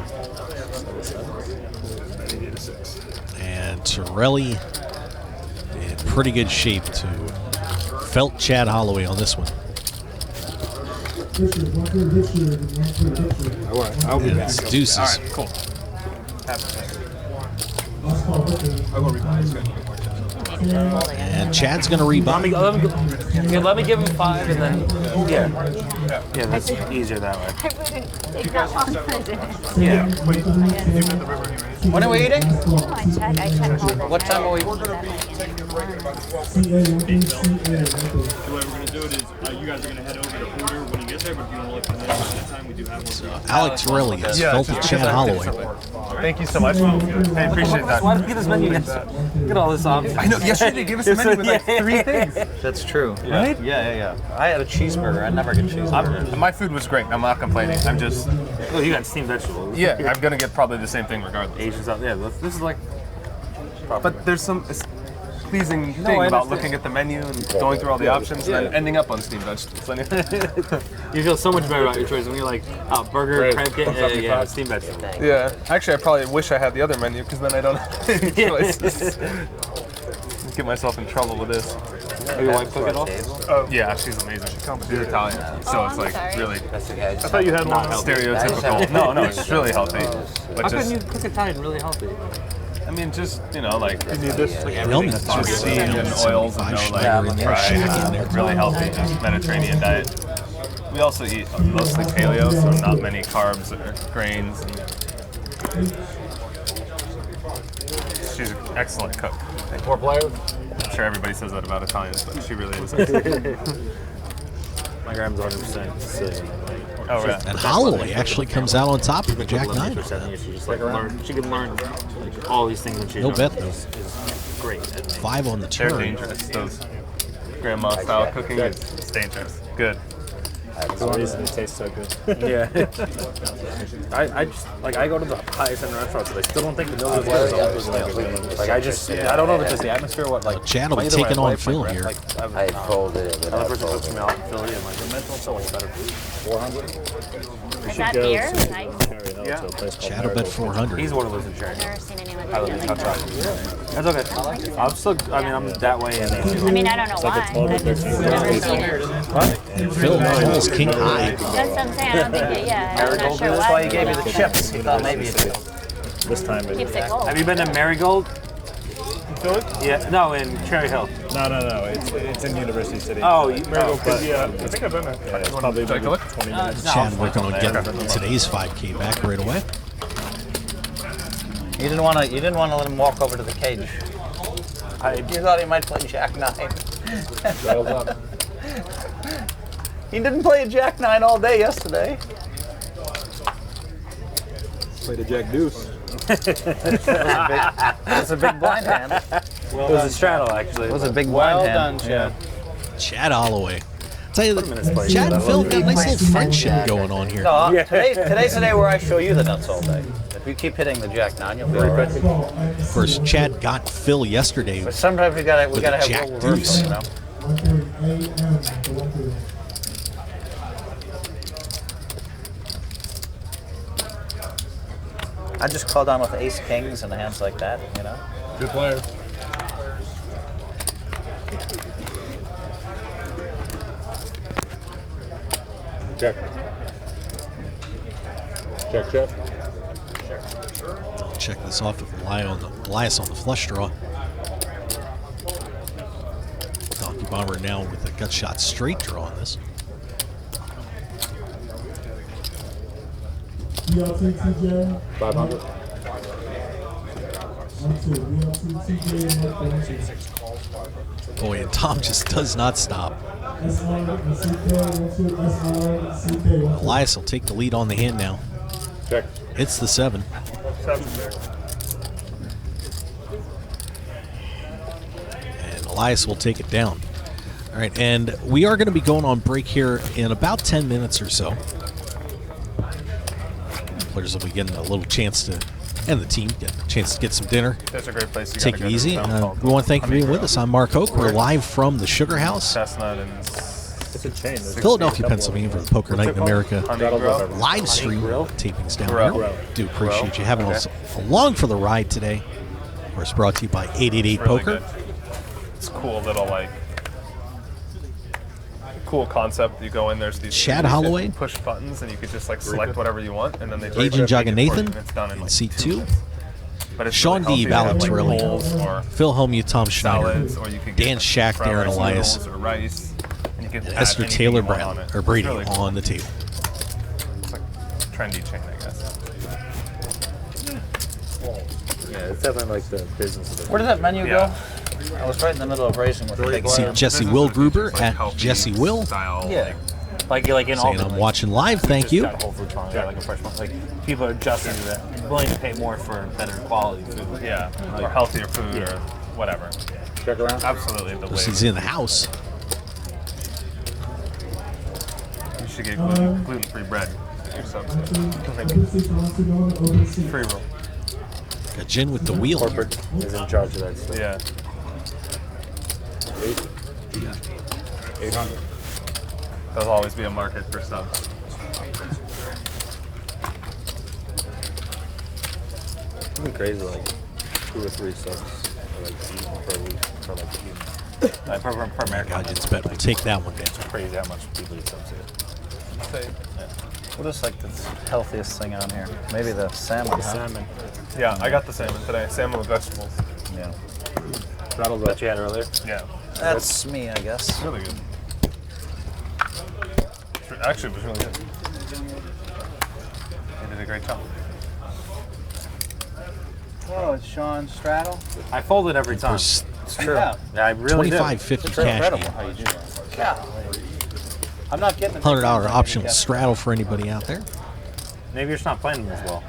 And Torelli in pretty good shape to felt Chad Holloway on this one. I'll be And back. it's deuces. All right, cool. I'll go revise it. And Chad's going to rebound. Let me give him 5 and then yeah, that's easier that way. I wouldn't take that long to do. Yeah. When are we eating? I check all the What time are we? The way we're gonna do it is you guys are gonna head over to Porter when you get there, but if you want to look for the next time, we do have one. Alec Torelli has felted Chad Holloway. Thank you so much. I appreciate that. Why did we get this menu? Look at all this options. I know. Yesterday they gave us a menu with like 3 things. That's true. Right? Yeah. I had a cheeseburger. I never get cheeseburgers. My food was great. I'm not complaining. I'm just. Oh, you got steamed vegetables. Yeah, I'm gonna get probably the same thing regardless. Asians out there. This is like. But there's some pleasing thing I about understand. looking at the menu and going through all the options and then ending up on steamed vegetables. You feel so much better about your choice when you're like, burger, crab cake, yeah, steamed vegetables. Yeah, actually, I probably wish I had the other menu because then I don't have any choices. Get myself in trouble with this. Are your wife cooking off? Oh, yeah, she's amazing. She's Italian, so it's like really. I thought you had one stereotypical. No, it's really healthy. But How just, can you cook Italian really healthy? I mean, just like You need this? like everything's juicy and oils and no like fried, really healthy, just Mediterranean diet. We also eat mostly paleo, so not many carbs or grains. She's an excellent cook. 4 players? I'm sure everybody says that about Italians, but she really is. My grandma's 100% Sicilian. Oh, right. And Holloway actually comes out on top of the Jack 9. She just like learn. She can learn like all these things when she's No bet, though. is great. At me. 5 on the They're turn. dangerous. Those grandma style cooking is dangerous. Good. That's the reason it tastes so good. Yeah. I just like I go to the highest end restaurants, but I still don't think the meals are good. Like I don't know if it's just the atmosphere. What like Chad will be either way, taking I on like Phil my here. Like I folded it. another person cooks me out in Philly, and like the mental so much better food. 400? Is that beer? Nice. Yeah. Chad will bet 400. He's one of those in Cherry. I've never seen anyone I do live it in like that. That's okay. I'm still. I mean, I'm that way. And I mean, I don't know why. I've just never seen it. And Phil calls king high. That's what I'm saying. I don't think it, yeah. I'm not sure That's why. why he gave you the chips. He thought maybe you'd do. This time it Keeps it cold. Have you been to Marigold? Yeah. No, in Cherry Hill. No. It's in University City. Oh, but, Yeah, I think I've been there. yeah, it's probably maybe 20 minutes. Chad working on getting today's 5K back right away. You didn't want to let him walk over to the cage. You thought he might play Jack 9. He didn't play a Jack 9 all day yesterday. Played a Jack Deuce. That's a big blind hand. It was a straddle, actually. It was a big blind Well hand. done, Chad. Chad Holloway. Tell you in his that place. Chad and Phil got a nice little friendship going on here. No, today's the day where I show you the nuts all day. If you keep hitting the Jack 9, you'll be all right. Of course, Chad got Phil yesterday. But sometimes we gotta With have a Jack role reversal, deuce. you know. I just call down with ace kings and hands like that, you know. Good player. Check. Check. Check this off with Elias on the flush draw. Donkey Bomber now with a gut shot straight draw on this. $500. Boy, and Tom just does not stop. Elias will take the lead on the hand now. Check. It's the 7. 7 there. And Elias will take it down. All right, and we are going to be going on break here in about 10 minutes or so. Players will be getting a little chance to, and the team get a chance to get some dinner. That's a great place to Take it easy. We want to thank you for being with us. I'm Mark Hoke. We're live from the Sugar House, Chestnut and It's a chain. There's Philadelphia, Pennsilvania, for the Poker Night in America Honey Grill. live stream tapings down Grill. here. Do appreciate Grill. you having us along for the ride today. Of course, brought to you by 888 Really Poker. good. It's cool little cool concept. You go in, there's these Chad Holloway. push buttons, and you could just select whatever you want, and then they Agent just make it for you, Jaganathan and it's done in in seat 2. minutes. But it's Sean really Deeb, healthy. Alex They have, Riley, bowls or Phil Hellmuth, Tom Schneider, salads, or you could get Dan Shack, fried Darren rice Elias, noodles or rice, and you can and add Esther anything Taylor you want on Brown, it. or Brady, It's really cool. on the table. It's like trendy chain, I guess. Yeah, it's definitely like the business of it. Where did that menu Yeah. go? I was right in the middle of racing with the big See line. Jesse Will Gruber at Healthy Jesse Will. style, Yeah. Like in all. Saying I'm watching live, thank Just you. got Whole Food Farm, like a fresh one. Like people are just into that, willing to pay more for better quality food. Yeah, or healthier food or whatever. Check around. Absolutely the Of course, way. he's in the house. You should get gluten-free bread. Your subs. Free roll. Got Jen with the wheel. Corporate is in charge of that stuff. Yeah. 800. There'll always be a market for subs. It'd be crazy, like 2 or 3 subs per week for Per American. Gadget's bet will take that one down. It's crazy how much people eat subs here. What is the healthiest thing on here? Maybe the salmon. huh? Salmon. Yeah, I got the salmon today. Salmon with vegetables. Yeah. That you had earlier? Yeah. That's me, I guess. Really good. Actually, it was really good. They did a great job. Oh, it's Sean Straddle. I fold it every time. It's true. Yeah. Yeah, I really do. 25.50 It's cash incredible game. how you do that. Yeah. I'm not getting the $100 optional straddle for anybody out there. Maybe you're just not playing them as well.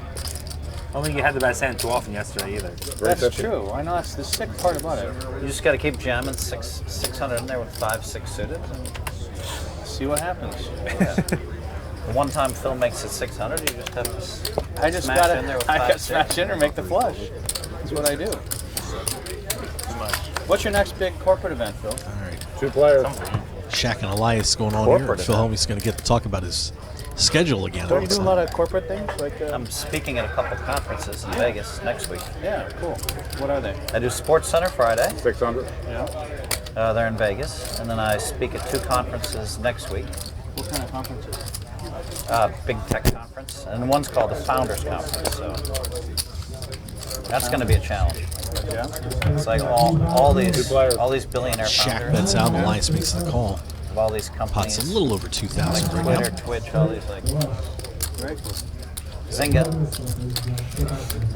I don't think you had the best hand too often yesterday either. That's true. I know that's the sick part about it. You just got to keep jamming 600 in there with 5-6 suited. And See what happens. the one time Phil makes it 600, you just have to I just smash gotta, in there with I got 5-6. smash in or make the flush. That's what I do. What's your next big corporate event, Phil? All right. 2 players. Shaq and Elias going on Corporate here. Phil Helmy's going to get to talk about his schedule again. Don't you do a lot of corporate things? Like, I'm speaking at a couple conferences in Vegas next week. yeah, cool. What are they? I do Sports Center Friday. 600. Yeah. They're in Vegas. And then I speak at 2 conferences next week. What kind of conferences? Big tech conference. And one's called the Founders Conference. So that's going to be a challenge. Yeah. It's like all these billionaire Shaq founders bets out. Elias makes the call. of all these companies. Pot's a little over 2,000 like right Twitter, now. Twitch, all these like Very cool. Zynga.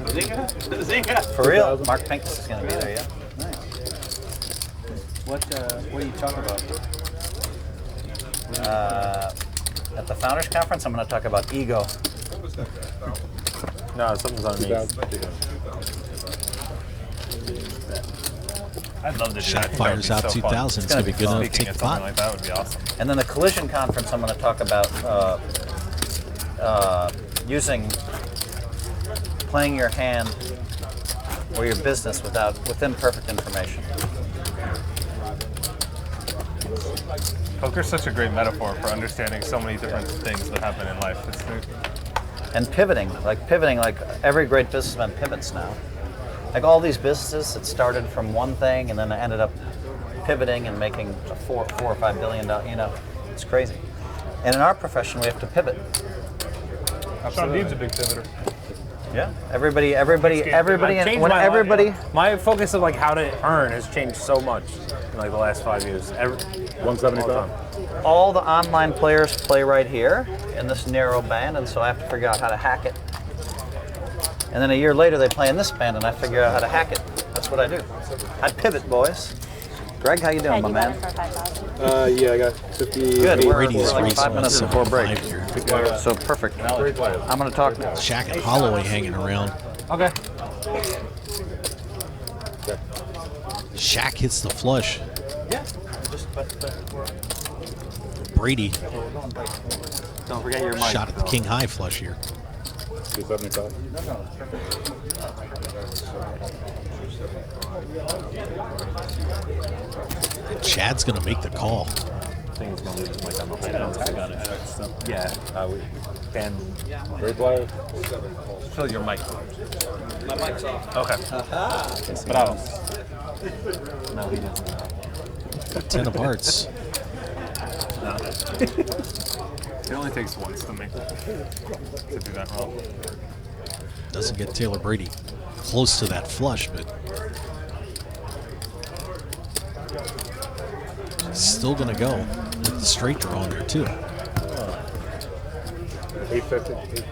Zynga. For real, Mark Pincus is going to be there. Yeah. Nice. What do you talk about? At the Founders Conference, I'm going to talk about ego. No, something's underneath. I'd love to do Shaq that. I think that would fires be out so 2,000. It's gonna going to be be good enough to Speaking take at the something pot. like that would be awesome. And then the Collision Conference, I'm going to talk about playing your hand or your business with imperfect information. Poker's such a great metaphor for understanding so many different things that happen in life. And pivoting, like every great businessman pivots now. Like all these businesses that started from one thing and then ended up pivoting and making $4 or $5 billion. It's crazy. And in our profession, we have to pivot. Sean Deeb's a big pivoter. Yeah. Everybody. I've changed When my everybody. life. My focus of how to earn has changed so much in the last 5 years. 175. All the online players play right here in this narrow band, and so I have to figure out how to hack it. And then a year later, they play in this band, and I figure out how to hack it. That's what I do. I pivot, boys. Greg, how you doing, Ted, my you man? got it for 5,000. Yeah, I got 50. Good. We're Brady's like race 5 on minutes before break. 75 here. So perfect. I'm going to talk now. Shaq and Holloway hanging around. Okay. Shaq hits the flush. Yeah. Just, Brady Don't forget your mic. shot at the king high flush here. 275. And Chad's going to make the call. I think he's going to lose his mic on the whole I got it. Yeah. Ben. Great player. Fill your mic. my mic's off. Okay. Bravo. No, he doesn't. 10 of hearts. It only takes once to make to do that roll. Doesn't get Taylor Brady close to that flush, but still going to go with the straight draw in there, too. 850.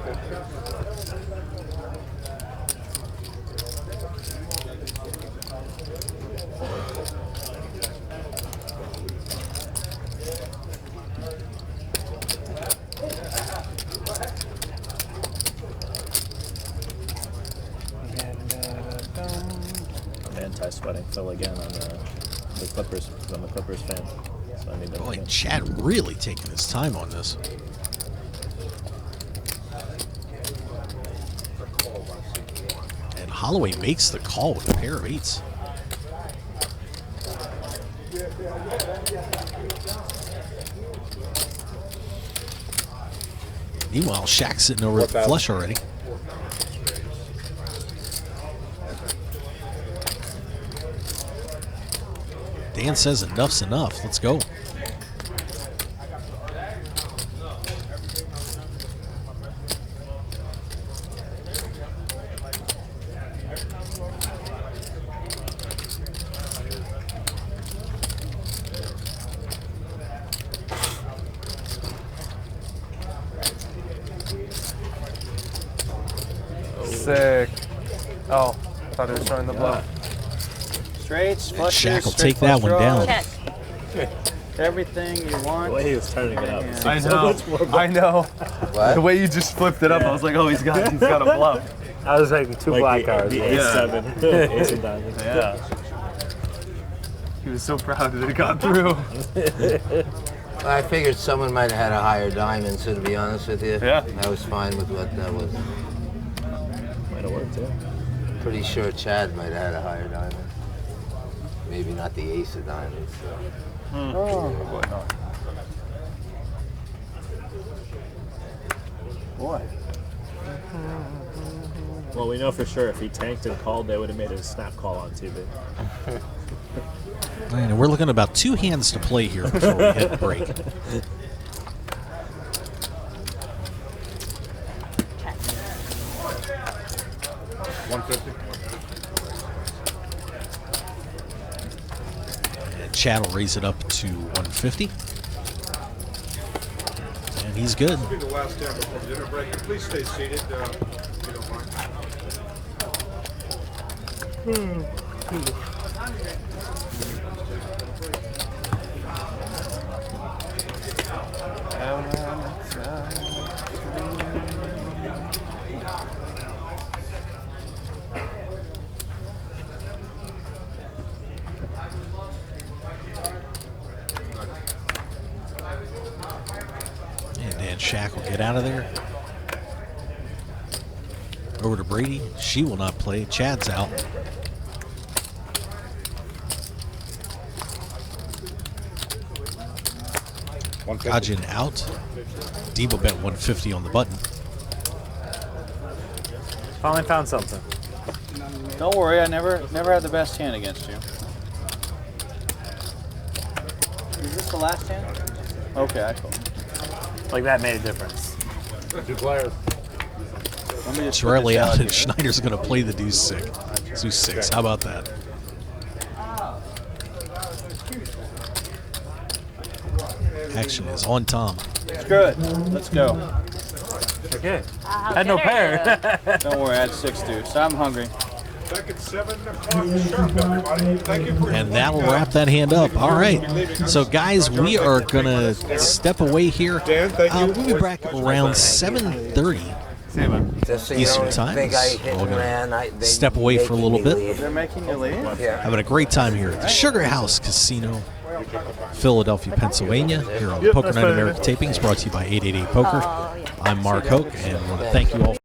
I'm anti-sweating Phil again on the Clippers because I'm a Clippers fan. So I need them. Boy, Chad really taking his time on this. And Holloway makes the call with a pair of eights. Meanwhile, Shaq's sitting over at the flush already. Dan says enough's enough. Let's go. Sick. Oh, I thought he was showing the bluff. Straights, And flushes, Shaq will straight take that flush one down. draws. Everything you want. The way he was turning it up. It I seemed so know. much more I know. What? The way you just flipped it up, I was like, oh, he's got a bluff. I was taking two black cards. The Yeah. A7, ace of diamonds. Yeah. He was so proud that it got through. I figured someone might have had a higher diamond, so to be honest with you, Yeah. I was fine with what that was. Might have worked too. Pretty sure Chad might have had a higher diamond. Maybe not the ace of diamonds. So. Boy. Well, we know for sure if he tanked and called, they would have made a snap call on TV. And we're looking at about 2 hands to play here before we hit the break. And Chad will raise it up to 150. And he's good. This will be the last time before the dinner break. Please stay seated, if you don't mind. And Dan Shaq will get out of there. Over to Brady. She will not play. Chad's out. Gajin out. Debo bet 150 on the button. Finally found something. Don't worry, I never had the best hand against you. Is this the last hand? Okay, I told. Like that made a difference. 2 players. Let me just It's put rarely this out, and here. Schneider's going to play the deuce six. Deuce 6. How about that? Action is on Tom. It's good. Let's go. Okay. How Had no good are pair. Don't worry, I had 6 deuce. I'm hungry. Back at 7 o'clock sharp, everybody. Thank you for And that'll wrap that hand up. All right. So, guys, we are going to step away here. Dan, thank you. We'll be back around 7:30 Just so you Eastern don't time. think I hit We're and gonna ran. step away for a little bit. They're making you leave? Yeah. Having a great time here at the Sugar House Casino, Philadelphia, Pennsylvania. Here on Poker Night America Tapings, brought to you by 888 Poker. I'm Mark Hoke, and I want to thank you all.